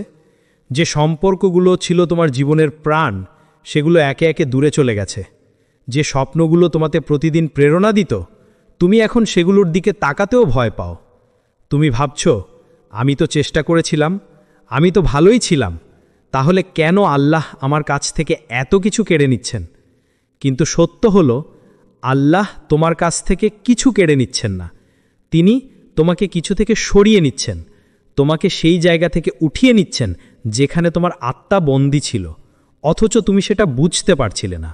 Speaker 1: যে সম্পর্কগুলো ছিল তোমার জীবনের প্রাণ, সেগুলো একে একে দূরে চলে গেছে। যে স্বপ্নগুলো তোমাতে প্রতিদিন প্রেরণা দিত, তুমি এখন সেগুলোর দিকে তাকাতেও ভয় পাও। তুমি ভাবছ, আমি তো চেষ্টা করেছিলাম, আমি তো ভালোই ছিলাম, তাহলে কেন আল্লাহ আমার কাছ থেকে এত কিছু কেড়ে নিচ্ছেন? কিন্তু সত্য হলো, আল্লাহ তোমার কাছ থেকে কিছু কেড়ে নিচ্ছেন না, তিনি তোমাকে কিছু থেকে সরিয়ে নিচ্ছেন, তোমাকে সেই জায়গা থেকে উঠিয়ে নিচ্ছেন যেখানে তোমার আত্মা বন্দী ছিল, অথচ তুমি সেটা বুঝতে পারছিলে না।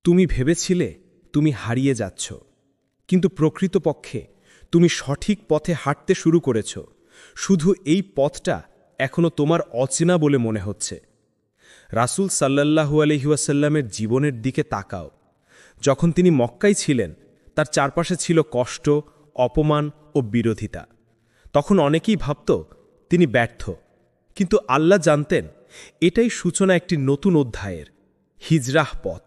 Speaker 2: তুমি ভেবেছিলে তুমি হারিয়ে যাচ্ছ, কিন্তু প্রকৃতপক্ষে তুমি সঠিক পথে হাঁটতে শুরু করেছ। শুধু এই পথটা এখনো তোমার অচেনা বলে মনে হচ্ছে। রাসূল সাল্লাল্লাহু আলাইহি ওয়াসাল্লামের জীবনের দিকে তাকাও। যখন তিনি মক্কায় ছিলেন, তার চারপাশে ছিল কষ্ট, অপমান ও বিরোধিতা। তখন অনেকেই ভাবত তিনি ব্যর্থ, কিন্তু আল্লাহ জানতেন এটাই সূচনা একটি নতুন অধ্যায়ের, হিজরাহ পথ।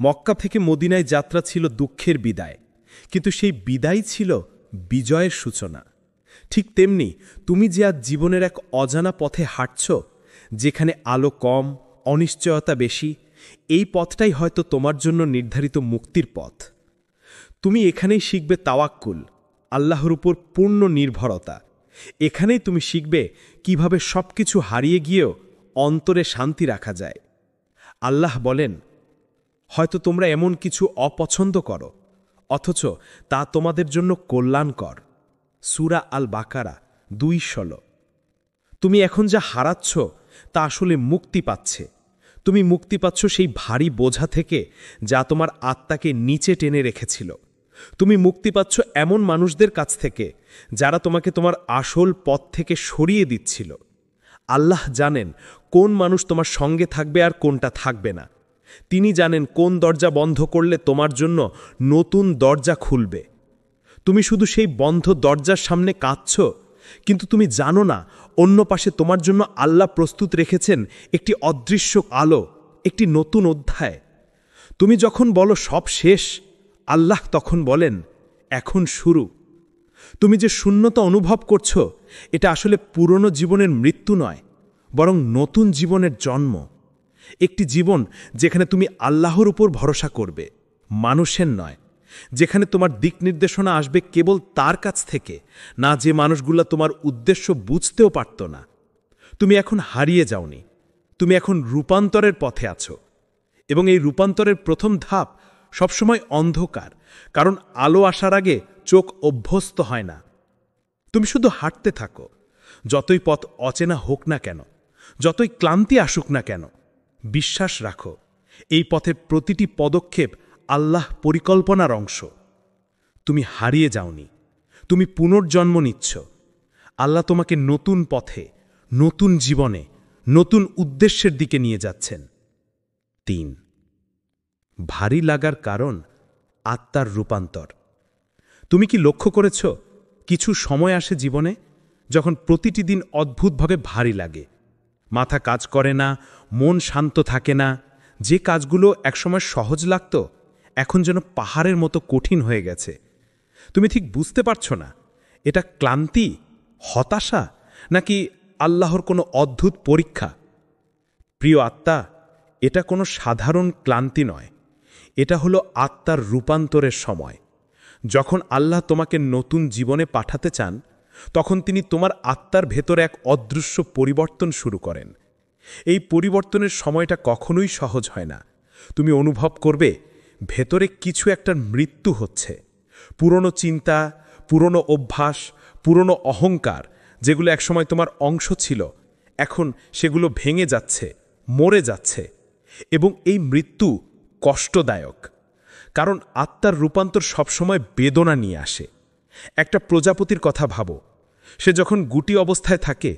Speaker 2: মক্কা থেকে মদিনায় যাত্রা ছিল দুঃখের বিদায়, কিন্তু সেই বিদায় ছিল বিজয়ের সূচনা। ঠিক তেমনি তুমি যে আজ জীবনের এক অজানা পথে হাঁটছ, যেখানে আলো কম, অনিশ্চয়তা বেশি, এই পথটাই হয়তো তোমার জন্য নির্ধারিত মুক্তির পথ। তুমি এখানেই শিখবে তাওয়াক্কুল, আল্লাহর উপর পূর্ণ নির্ভরতা। এখানেই তুমি শিখবে কিভাবে সবকিছু হারিয়ে গিয়েও অন্তরে শান্তি রাখা যায়। আল্লাহ বলেন, হয়তো তোমরা এমন কিছু অপছন্দ করো, অথচ তা তোমাদের জন্য কল্যাণকর। সূরা আল বাকারা 2:16। তুমি এখন যা হারাচ্ছ তা আসলে মুক্তি পাচ্ছে। তুমি মুক্তি পাচ্ছ সেই ভারী বোঝা থেকে যা তোমার আত্মাকে নিচে টেনে রেখেছিল। তুমি মুক্তি পাচ্ছ এমন মানুষদের কাছ থেকে যারা তোমাকে তোমার আসল পথ থেকে সরিয়ে দিচ্ছিল। আল্লাহ জানেন কোন মানুষ তোমার সঙ্গে থাকবে আর কোনটা থাকবে না। তিনি জানেন কোন দরজা বন্ধ করলে তোমার জন্য নতুন দরজা খুলবে। তুমি শুধু সেই বন্ধ দরজার সামনে কাঁদছ, কিন্তু তুমি জানো না অন্য পাশে তোমার জন্য আল্লাহ প্রস্তুত রেখেছেন একটি অদৃশ্য আলো, একটি নতুন অধ্যায়। তুমি যখন বলো সব শেষ, আল্লাহ তখন বলেন এখন শুরু। তুমি যে শূন্যতা অনুভব করছ, এটা আসলে পুরনো জীবনের মৃত্যু নয়, বরং নতুন জীবনের জন্ম। একটি জীবন যেখানে তুমি আল্লাহর উপর ভরসা করবে, মানুষের নয়। যেখানে তোমার দিক নির্দেশনা আসবে কেবল তার কাছ থেকে, না যে মানুষগুলো তোমার উদ্দেশ্য বুঝতেও পারত না। তুমি এখন হারিয়ে যাওনি, তুমি এখন রূপান্তরের পথে আছো। এবং এই রূপান্তরের প্রথম ধাপ সবসময় অন্ধকার, কারণ আলো আসার আগে চোখ অভ্যস্ত হয় না। তুমি শুধু হাঁটতে থাকো, যতই পথ অচেনা হোক না কেন, যতই ক্লান্তি আসুক না কেন, বিশ্বাস রাখো এই পথের প্রতিটি পদক্ষেপ আল্লাহ পরিকল্পনার অংশ। তুমি হারিয়ে যাওনি, তুমি পুনর্জন্ম নিচ্ছ। আল্লাহ তোমাকে নতুন পথে, নতুন জীবনে, নতুন উদ্দেশ্যের দিকে নিয়ে যাচ্ছেন। 3. ভারী লাগার কারণ আত্মার রূপান্তর। তুমি কি লক্ষ্য করেছ, কিছু সময় আসে জীবনে যখন প্রতিটি দিন অদ্ভুতভাবে ভারী লাগে। মাথা কাজ করে না, মন শান্ত থাকে না। যে কাজগুলো একসময় সহজ লাগত, এখন যেন পাহাড়ের মতো কঠিন হয়ে গেছে। তুমি ঠিক বুঝতে পারছ না এটা ক্লান্তি, হতাশা, নাকি আল্লাহর কোনো অদ্ভুত পরীক্ষা? প্রিয় আত্মা, এটা কোনো সাধারণ ক্লান্তি নয়, এটা হলো আত্মার রূপান্তরের সময়। যখন আল্লাহ তোমাকে নতুন জীবনে পাঠাতে চান, তখন তিনি তোমার আত্মার ভেতরে এক অদৃশ্য পরিবর্তন শুরু করেন। এই পরিবর্তনের সময়টা কখনোই সহজ হয় না। তুমি অনুভব করবে ভেতরে কিছু একটা মৃত্যু হচ্ছে। পুরনো চিন্তা, পুরনো অভ্যাস, পুরনো অহংকার, যেগুলো একসময় তোমার অংশ ছিল, এখন সেগুলো ভেঙে যাচ্ছে, মরে যাচ্ছে। এবং এই মৃত্যু কষ্টদায়ক, কারণ আত্মার রূপান্তর সবসময় বেদনা নিয়ে আসে। একটা প্রজাপতির কথা ভাবো, সে যখন গুটি অবস্থায় থাকে,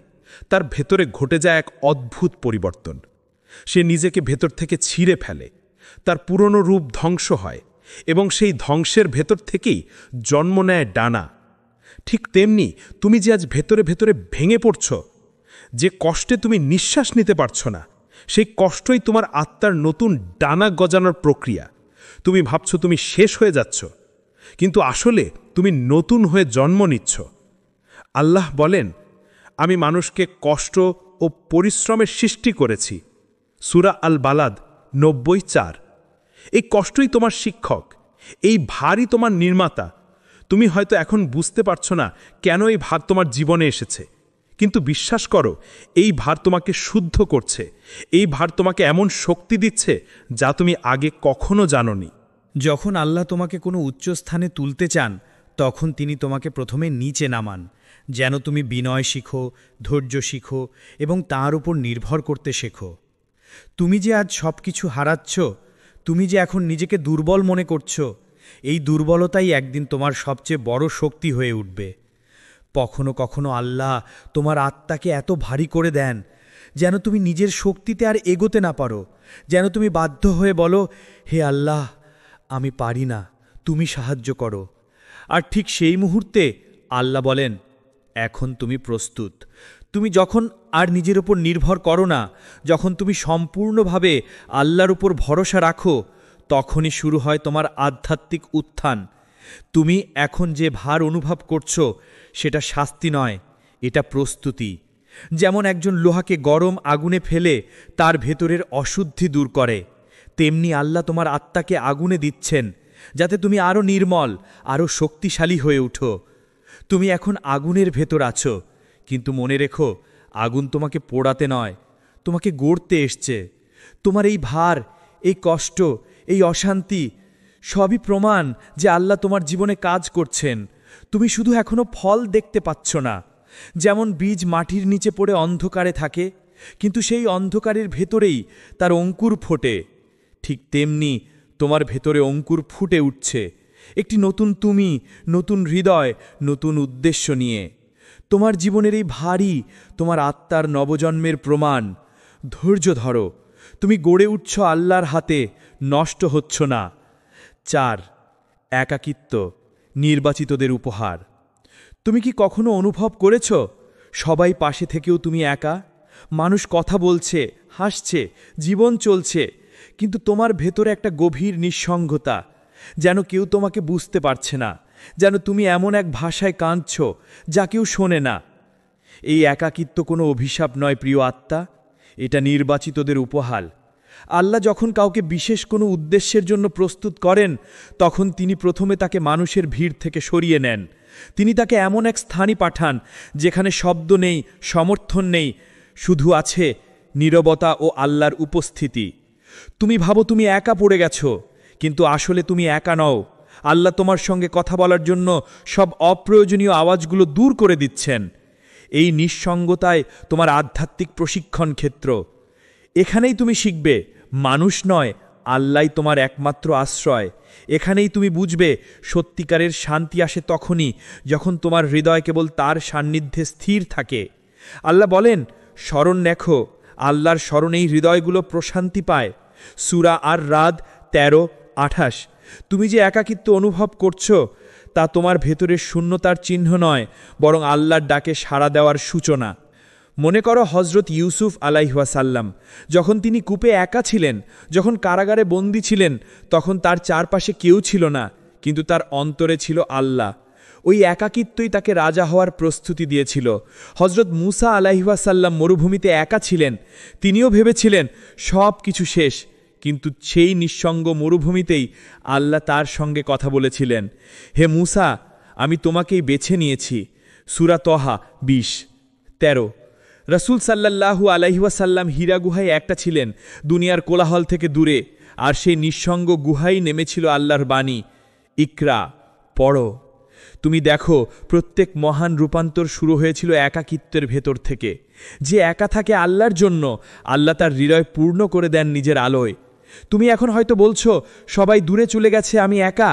Speaker 2: তার ভেতরে ঘটে যায় এক অদ্ভুত পরিবর্তন। সে নিজেকে ভেতর থেকে ছিঁড়ে ফেলে, তার পুরনো রূপ ধ্বংস হয় এবং সেই ধ্বংসের ভেতর থেকেই জন্ম নেয় ডানা। ঠিক তেমনি তুমি যে আজ ভেতরে ভেতরে ভেঙে পড়ছ, যে কষ্টে তুমি নিঃশ্বাস নিতে পারছ না, সেই কষ্টই তোমার আত্মার নতুন ডানা গজানোর প্রক্রিয়া। তুমি ভাবছ তুমি শেষ হয়ে যাচ্ছ, কিন্তু আসলে তুমি নতুন হয়ে জন্ম নিচ্ছ। আল্লাহ বলেন, আমি মানুষকে কষ্ট ও পরিশ্রমের সৃষ্টি করেছি। সূরা আল বালাদ 90:4। এই কষ্টই তোমার শিক্ষক, এই ভারই তোমার নির্মাতা। তুমি হয়তো এখন বুঝতে পারছো না কেন এই ভার তোমার জীবনে এসেছে, কিন্তু বিশ্বাস করো, এই ভার তোমাকে শুদ্ধ করছে। এই ভার তোমাকে এমন শক্তি দিচ্ছে যা তুমি আগে কখনো জানোনি।
Speaker 1: যখন আল্লাহ তোমাকে কোনো উচ্চ স্থানে তুলতে চান, তখন তিনি তোমাকে প্রথমে নিচে নামান, যেন তুমি বিনয় শিখো, ধৈর্য শিখো এবং তার উপর নির্ভর করতে শেখো। তুমি যে আজ সব কিছু হারাচ্ছ, তুমি যে এখন নিজেকে দুর্বল মনে করছো, এই দুর্বলতাই একদিন তোমার সবচেয়ে বড় শক্তি হয়ে উঠবে। কখনো কখনো আল্লাহ তোমার আত্মাকে এত ভারী করে দেন যেন তুমি নিজের শক্তিতে আর এগোতে না পারো, যেন তুমি বাধ্য হয়ে বলো, হে আল্লাহ, আমি পারি না, তুমি সাহায্য করো। আর ঠিক সেই মুহূর্তে আল্লাহ বলেন, এখন তুমি প্রস্তুত। তুমি যখন আর নিজের উপর নির্ভর করো না, যখন তুমি সম্পূর্ণভাবে আল্লাহর উপর ভরসা রাখো, তখনই শুরু হয় তোমার আধ্যাত্মিক উত্থান। তুমি এখন যে ভার অনুভব করছো, সেটা শাস্তি নয়, এটা প্রস্তুতি। যেমন একজন লোহাকে গরম আগুনে ফেলে তার ভেতরের অশুদ্ধি দূর করে, তেমনি আল্লাহ তোমার আত্মাকে আগুনে দিচ্ছেন, যাতে তুমি আরও নির্মল, আরও শক্তিশালী হয়ে উঠো। তুমি এখন আগুনের ভেতর আছো, কিন্তু মনে রেখো, আগুন তোমাকে পোড়াতে নয়, তোমাকে গড়তে এসছে। তোমার এই ভার, এই কষ্ট, এই অশান্তি সবই প্রমাণ যে আল্লাহ তোমার জীবনে কাজ করছেন। তুমি শুধু এখনো ফল দেখতে পাচ্ছ না। যেমন বীজ মাটির নিচে পড়ে অন্ধকারে থাকে, কিন্তু সেই অন্ধকারের ভেতরেই তার অঙ্কুর ফোটে, ঠিক তেমনি তোমার ভেতরে অঙ্কুর ফুটে উঠছে একটি নতুন তুমি, নতুন হৃদয়, নতুন উদ্দেশ্য নিয়ে। তোমার জীবনের এই ভারী তোমার আত্মার নবজন্মের প্রমাণ। ধৈর্য ধরো, তুমি গড়ে উঠছ আল্লাহর হাতে, নষ্ট হচ্ছ না। 4. একাকিত্ব, নির্বাচিতদের উপহার। তুমি কি কখনো অনুভব করেছ সবাই পাশে থেকেও তুমি একা? মানুষ কথা বলছে, হাসছে, জীবন চলছে, কিন্তু তোমার ভেতরে একটা গভীর নিঃসঙ্গতা, যেন কেউ তোমাকে বুঝতে পারছে না, যেন তুমি এমন এক ভাষায় কাঁদছ যা কেউ শোনে না। এই একাকিত্ব কোনো অভিশাপ নয় প্রিয় আত্মা, এটা নির্বাচিতদের উপহার। আল্লাহ যখন কাউকে বিশেষ কোনো উদ্দেশ্যের জন্য প্রস্তুত করেন, তখন তিনি প্রথমে তাকে মানুষের ভিড় থেকে সরিয়ে নেন। তিনি তাকে এমন এক স্থানই পাঠান যেখানে শব্দ নেই, সমর্থন নেই, শুধু আছে নীরবতা ও আল্লাহর উপস্থিতি। তুমি ভাবো তুমি একা পড়ে গেছো, কিন্তু আসলে তুমি একা নও। আল্লাহ তোমার সঙ্গে কথা বলার জন্য সব অপ্রয়োজনীয় আওয়াজগুলো দূর করে দিচ্ছেন। এই নিঃসঙ্গতায় তোমার আধ্যাত্মিক প্রশিক্ষণ ক্ষেত্র। এখানেই তুমি শিখবে মানুষ নয়, আল্লাহই তোমার একমাত্র আশ্রয়। এখানেই তুমি বুঝবে সত্যিকারের শান্তি আসে তখনই যখন তোমার হৃদয় কেবল তার সান্নিধ্যে স্থির থাকে। আল্লাহ বলেন, স্মরণ রেখো, আল্লাহর স্মরণেই হৃদয়গুলো প্রশান্তি পায়। সূরা আর রাদ 13-28। তুমি যে একাকিত্ব অনুভব করছো, তা তোমার ভেতরের শূন্যতার চিহ্ন নয়, বরং আল্লাহর ডাকে সাড়া দেওয়ার সূচনা। মনে করো হজরত ইউসুফ আলাইহিওয়াসাল্লাম, যখন তিনি কূপে একা ছিলেন, যখন কারাগারে বন্দী ছিলেন, তখন তার চারপাশে কেউ ছিল না, কিন্তু তার অন্তরে ছিল আল্লাহ।
Speaker 2: ওই একাকিত্বই তাকে রাজা হওয়ার প্রস্তুতি দিয়েছিল। হজরত মুসা আলাইহিওয়াসাল্লাম মরুভূমিতে একা ছিলেন। তিনিও ভেবেছিলেন সব কিছু শেষ, কিন্তু সেই নিঃসঙ্গ মরুভূমিতেই আল্লাহ তার সঙ্গে কথা বলেছিলেন, হে মুসা, আমি তোমাকেই বেছে নিয়েছি। সূরা তহা 20:13। রসুল সাল্লাল্লাহু আলাইহিওয়াসাল্লাম হীরা গুহায় একটা ছিলেন, দুনিয়ার কোলাহল থেকে দূরে, আর সেই নিঃসঙ্গ গুহাই নেমেছিল আল্লাহর বাণী, ইকরা, পড়ো। তুমি দেখো, প্রত্যেক মহান রূপান্তর শুরু হয়েছিল একাকিত্বের ভেতর থেকে। যে একা থাকে আল্লাহর জন্য, আল্লাহ তার হৃদয় পূর্ণ করে দেন নিজের আলোয়। তুমি এখন হয়তো বলছো, সবাই দূরে চলে গেছে, আমি একা।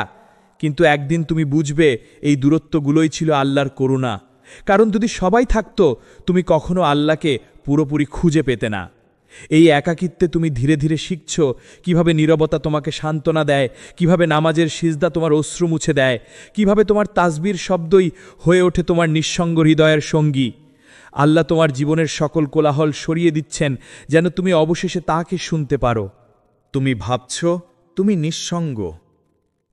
Speaker 2: কিন্তু একদিন তুমি বুঝবে এই দূরত্বগুলোই ছিল আল্লাহর করুণা। কারণ যদি সবাই থাকতো, তুমি কখনো আল্লাহকে পুরোপুরি খুঁজে পেতে না। এই একাকিত্বে তুমি ধীরে ধীরে শিখছ কিভাবে নীরবতা তোমাকে সান্ত্বনা দেয়, কিভাবে নামাজের সিজদা তোমার অশ্রু মুছে দেয়, কিভাবে তোমার তাসবির শব্দই হয়ে ওঠে তোমার নিঃসঙ্গ হৃদয়ের সঙ্গী। আল্লাহ তোমার জীবনের সকল কোলাহল সরিয়ে দিচ্ছেন, যেন তুমি অবশেষে তাকে শুনতে পারো।
Speaker 1: তুমি ভাবছ তুমি নিঃসঙ্গ,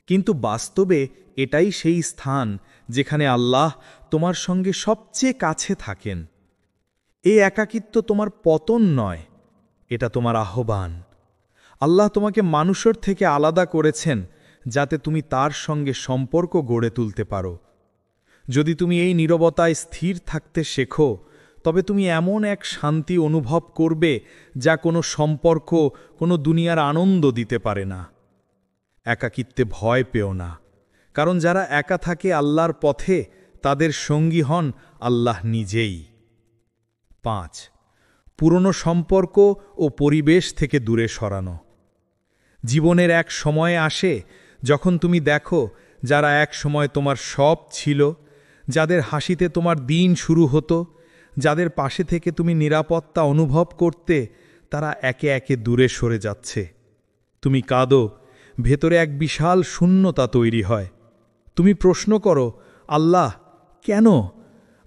Speaker 1: কিন্তু বাস্তবে এটাই সেই স্থান যেখানে আল্লাহ তোমার সঙ্গে সবচেয়ে কাছে থাকেন। এই একাকিত্ব তোমার পতন নয়, এটা তোমার আহ্বান। আল্লাহ তোমাকে মানুষের থেকে আলাদা করেছেন যাতে তুমি তার সঙ্গে সম্পর্ক গড়ে তুলতে পারো। যদি তুমি এই নীরবতায় স্থির থাকতে শেখো, তবে তুমি এমন এক শান্তি অনুভব করবে যা কোনো সম্পর্ক, কোনো দুনিয়ার আনন্দ দিতে পারে না। একাকিত্বে ভয় পেও না, কারণ যারা একা থাকে আল্লাহর পথে, তাদের সঙ্গী হন আল্লাহ নিজেই। 5. পুরনো সম্পর্ক ও পরিবেশ থেকে দূরে সরানো। জীবনের এক সময় আসে যখন তুমি দেখো যারা এক সময় তোমার সব ছিল, যাদের হাসিতে তোমার দিন শুরু হতো, যাদের পাশে থেকে তুমি নিরাপত্তা অনুভব করতে, তারা একে একে দূরে সরে যাচ্ছে। তুমি কাঁদো, ভেতরে এক বিশাল শূন্যতা তৈরি হয়। তুমি প্রশ্ন করো, আল্লাহ কেন?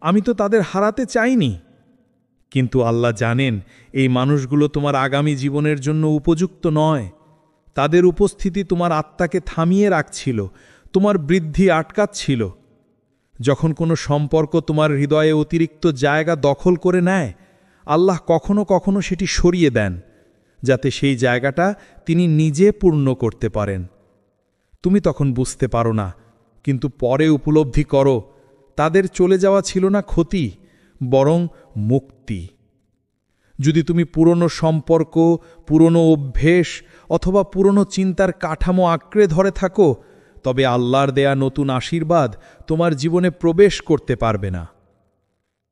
Speaker 1: আমি তো তাদের হারাতে চাইনি। কিন্তু আল্লাহ জানেন এই মানুষগুলো তোমার আগামী জীবনের জন্য উপযুক্ত নয়। তাদের উপস্থিতি তোমার আত্মাকে থামিয়ে রাখছিল, তোমার বৃদ্ধি আটকাচ্ছিল। যখন কোনো সম্পর্ক তোমার হৃদয়ে অতিরিক্ত জায়গা দখল করে নেয়, আল্লাহ কখনো কখনো সেটি সরিয়ে দেন, যাতে সেই জায়গাটা তিনি নিজে পূর্ণ করতে পারেন। তুমি তখন বুঝতে পারো না, কিন্তু পরে উপলব্ধি করো তাদের চলে যাওয়া ছিল না ক্ষতি, বরং মুক্তি। যদি তুমি পুরনো সম্পর্ক, পুরনো অভ্যেস অথবা পুরনো চিন্তার কাঠামো আঁকড়ে ধরে থাকো, তবে আল্লাহর দেয়া নতুন আশীর্বাদ তোমার জীবনে প্রবেশ করতে পারবে না।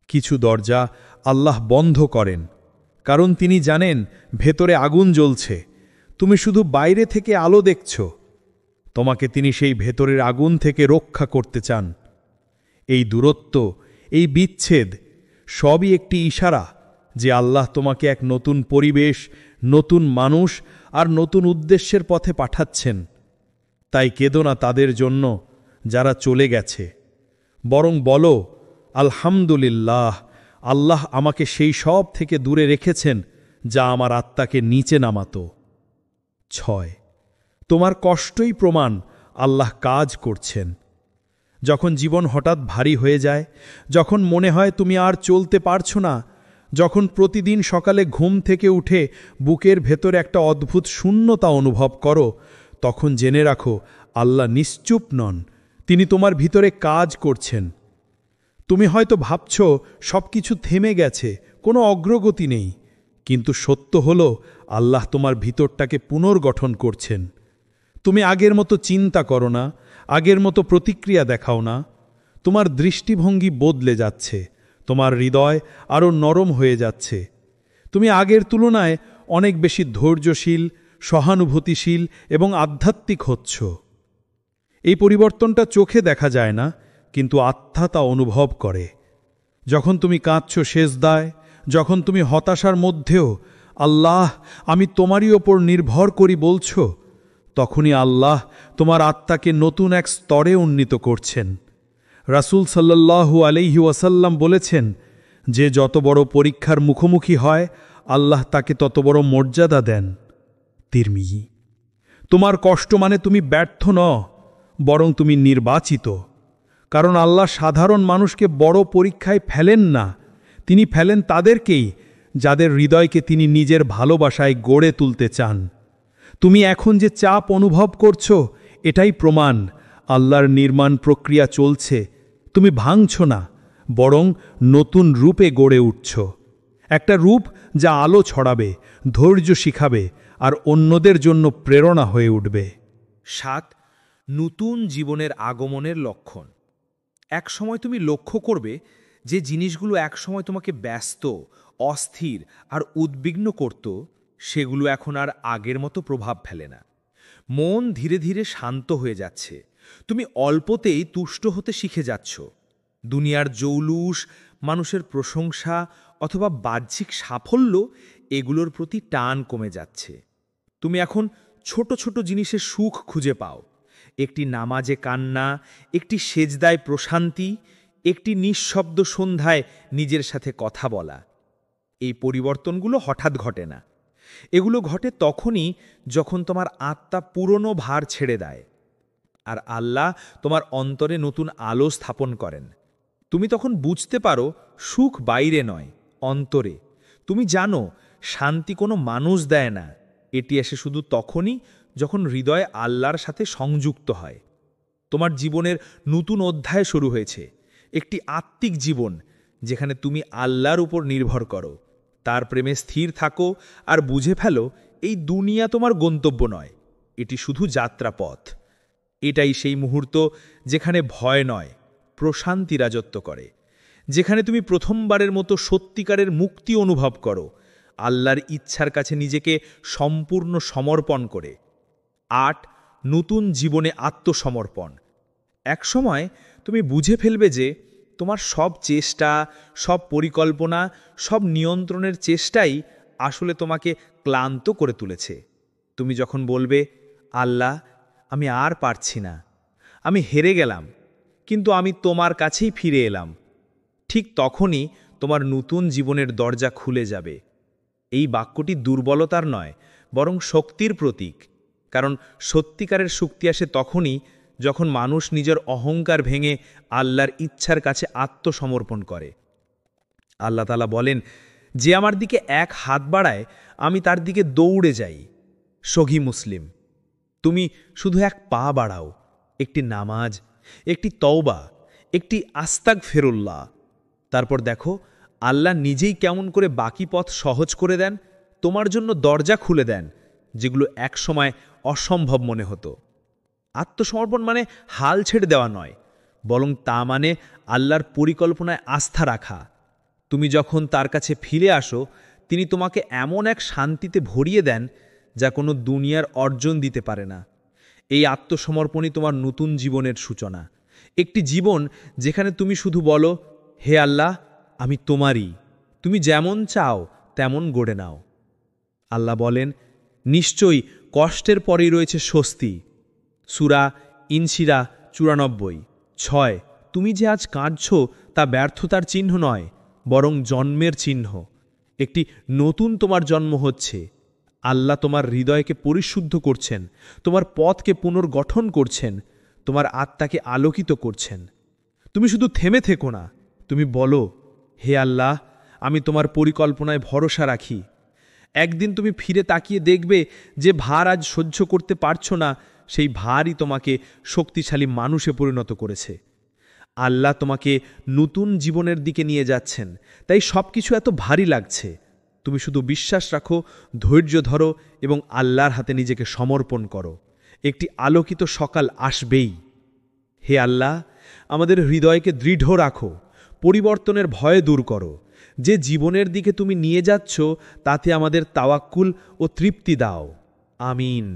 Speaker 1: কিছু দরজা আল্লাহ বন্ধ করেন, কারণ তিনি জানেন ভেতরে আগুন জ্বলছে। তুমি শুধু বাইরে থেকে আলো দেখছ, তোমাকে তিনি সেই ভেতরের আগুন থেকে রক্ষা করতে চান। এই দূরত্ব, এই বিচ্ছেদ সবই একটি ইশারা যে আল্লাহ তোমাকে এক নতুন পরিবেশ, নতুন মানুষ আর নতুন উদ্দেশ্যের পথে পাঠাচ্ছেন। তাই কেঁদো না তাদের জন্য যারা চলে গেছে, বরং বলো, আলহামদুলিল্লাহ, আল্লাহ আমাকে সেই সব থেকে দূরে রেখেছেন যা আমার আত্মাকে নিচে নামাতো। 6. তোমার কষ্টই প্রমাণ আল্লাহ কাজ করছেন। যখন জীবন হঠাৎ ভারী হয়ে যায়, যখন মনে হয় তুমি আর চলতে পারছো না, যখন প্রতিদিন সকালে ঘুম থেকে উঠে বুকের ভেতর একটা অদ্ভুত শূন্যতা অনুভব করো, তখন জেনে রাখো আল্লাহ নিশ্চুপ নন, তিনি তোমার ভিতরে কাজ করছেন। তুমি হয়তো ভাবছ সব কিছু থেমে গেছে, কোনো অগ্রগতি নেই, কিন্তু সত্য হলো আল্লাহ তোমার ভিতরটাকে পুনর্গঠন করছেন। তুমি আগের মতো চিন্তা করো না, আগের মতো প্রতিক্রিয়া দেখাও না। তোমার দৃষ্টিভঙ্গি বদলে যাচ্ছে, তোমার হৃদয় আরও নরম হয়ে যাচ্ছে। তুমি আগের তুলনায় অনেক বেশি ধৈর্যশীল, সহানুভূতিশীল এবং আধ্যাত্মিক হচ্ছ। এই পরিবর্তনটা চোখে দেখা যায় না, কিন্তু আত্মা তা অনুভব করে। যখন তুমি কাঁদছ সেজদায়, যখন তুমি হতাশার মধ্যেও আল্লাহ আমি তোমারই ওপর নির্ভর করি বলছ, তখনই আল্লাহ তোমার আত্মাকে নতুন এক স্তরে উন্নীত করছেন। রাসূল সাল্লাল্লাহু আলাইহি ওয়াসাল্লাম বলেছেন, যে যত বড় পরীক্ষার মুখোমুখি হয় আল্লাহ তাকে তত বড় মর্যাদা দেন। তিরমিজি। তোমার কষ্ট মানে তুমি ব্যর্থ নও, বরং তুমি নির্বাচিত।
Speaker 3: কারণ আল্লাহ সাধারণ মানুষকে বড় পরীক্ষায় ফেলেন না, তিনি ফেলেন তাদেরকেই যাদের হৃদয়কে তিনি নিজের ভালোবাসায় গড়ে তুলতে চান। তুমি এখন যে চাপ অনুভব করছো, এটাই প্রমাণ আল্লাহর নির্মাণ প্রক্রিয়া চলছে। তুমি ভাঙছ না, বরং নতুন রূপে গড়ে উঠছ। একটা রূপ যা আলো ছড়াবে, ধৈর্য শিখাবে আর অন্যদের জন্য প্রেরণা হয়ে উঠবে।
Speaker 4: 7. নতুন জীবনের আগমনের লক্ষণ। এক সময় তুমি লক্ষ্য করবে যে জিনিসগুলো একসময় তোমাকে ব্যস্ত, অস্থির আর উদ্বিগ্ন করত, সেগুলো এখন আর আগের মতো প্রভাব ফেলে না। মন ধীরে ধীরে শান্ত হয়ে যাচ্ছে। তুমি অল্পতেই তুষ্ট হতে শিখে যাচ্ছ। দুনিয়ার জৌলুস, মানুষের প্রশংসা অথবা বাহ্যিক সাফল্য, এগুলোর প্রতি টান কমে যাচ্ছে। তুমি এখন ছোট ছোট জিনিসের সুখ খুঁজে পাও। একটি নামাজে কান্না, একটি সেজদায় প্রশান্তি, একটি নিঃশব্দ সন্ধ্যায় নিজের সাথে কথা বলা। এই পরিবর্তনগুলো হঠাৎ ঘটে না। এগুলো ঘটে তখনই যখন তোমার আত্মা পুরনো ভার ছেড়ে দেয় আর আল্লাহ তোমার অন্তরে নতুন আলো স্থাপন করেন। তুমি তখন বুঝতে পারো সুখ বাইরে নয়, অন্তরে। তুমি জানো শান্তি কোনো মানুষ দেয় না, এটি আসে শুধু তখনই যখন হৃদয় আল্লাহর সাথে সংযুক্ত হয়। তোমার জীবনের নতুন অধ্যায় শুরু হয়েছে, একটি আত্মিক জীবন যেখানে তুমি আল্লাহর উপর নির্ভর করো, তার প্রেমে স্থির থাকো আর বুঝে ফেলো এই দুনিয়া তোমার গন্তব্য নয়, এটি শুধু যাত্রাপথ। এটাই সেই মুহূর্ত যেখানে ভয় নয়, প্রশান্তি রাজত্ব করে, যেখানে তুমি প্রথমবারের মতো সত্যিকারের মুক্তি অনুভব করো, আল্লাহর ইচ্ছার কাছে নিজেকে সম্পূর্ণ সমর্পণ করে। 8. নতুন জীবনে আত্মসমর্পণ। একসময় তুমি বুঝে ফেলবে যে তোমার সব চেষ্টা, সব পরিকল্পনা, সব নিয়ন্ত্রণের চেষ্টাই আসলে তোমাকে ক্লান্ত করে তুলেছে। তুমি যখন বলবে, আল্লাহ, আমি আর পারছি না, আমি হেরে গেলাম, কিন্তু আমি তোমার কাছেই ফিরে এলাম, ঠিক তখনই তোমার নতুন জীবনের দরজা খুলে যাবে। এই বাক্যটি দুর্বলতার নয়, বরং শক্তির প্রতীক। কারণ সত্যিকারের শক্তি আসে তখনই যখন মানুষ নিজের অহংকার ভেঙে আল্লাহর ইচ্ছার কাছে আত্মসমর্পণ করে। আল্লাহ তাআলা বলেন, যে আমার দিকে এক হাত বাড়ায় আমি তার দিকে দৌড়ে যাই। সহিহ মুসলিম। তুমি শুধু এক পা বাড়াও, একটি নামাজ, একটি তওবা, একটি আস্তাগফিরুল্লাহ। তারপর দেখো আল্লাহ নিজেই কেমন করে বাকি পথ সহজ করে দেন, তোমার জন্য দরজা খুলে দেন যেগুলো একসময় অসম্ভব মনে হতো। আত্মসমর্পণ মানে হাল ছেড়ে দেওয়া নয়, বরং তা মানে আল্লাহর পরিকল্পনায় আস্থা রাখা। তুমি যখন তার কাছে ফিরে আসো, তিনি তোমাকে এমন এক শান্তিতে ভরিয়ে দেন যা কোনো দুনিয়ার অর্জন দিতে পারে না। এই আত্মসমর্পণই তোমার নতুন জীবনের সূচনা, একটি জীবন যেখানে তুমি শুধু বলো, হে আল্লাহ, আমি তোমারই, তুমি যেমন চাও তেমন গড়ে নাও। আল্লাহ বলেন, নিশ্চয়ই কষ্টের পরেই রয়েছে স্বস্তি। সূরা ইনশিরা 94:6। তুমি যে আজ কাঁদছ তা ব্যর্থতার চিহ্ন নয়, বরং জন্মের চিহ্ন। একটি নতুন তোমার জন্ম হচ্ছে। আল্লাহ তোমার হৃদয়কে পরিশুদ্ধ করছেন, তোমার পথকে পুনর্গঠন করছেন, তোমার আত্মাকে আলোকিত করছেন। তুমি শুধু থেমে থেকো না, তুমি বলো, হে আল্লাহ, আমি তোমার পরিকল্পনায় ভরসা রাখি। একদিন তুমি ফিরে তাকিয়ে দেখবে যে ভার আজ সহ্য করতে পারছো না, সেই ভারই তোমাকে শক্তিশালী মানুষে পরিণত করেছে। আল্লাহ তোমাকে নতুন জীবনের দিকে নিয়ে যাচ্ছেন, তাই সব কিছু এত ভারী লাগছে। তুমি শুধু বিশ্বাস রাখো, ধৈর্য ধরো এবং আল্লাহর হাতে নিজেকে সমর্পণ করো। একটি আলোকিত সকাল আসবেই। হে আল্লাহ, আমাদের হৃদয়কে দৃঢ় রাখো, পরিবর্তনের ভয় দূর করো। যে জীবনের দিকে তুমি নিয়ে যাচ্ছ তাতে আমাদের তাওয়াক্কুল ও তৃপ্তি দাও। আমিন।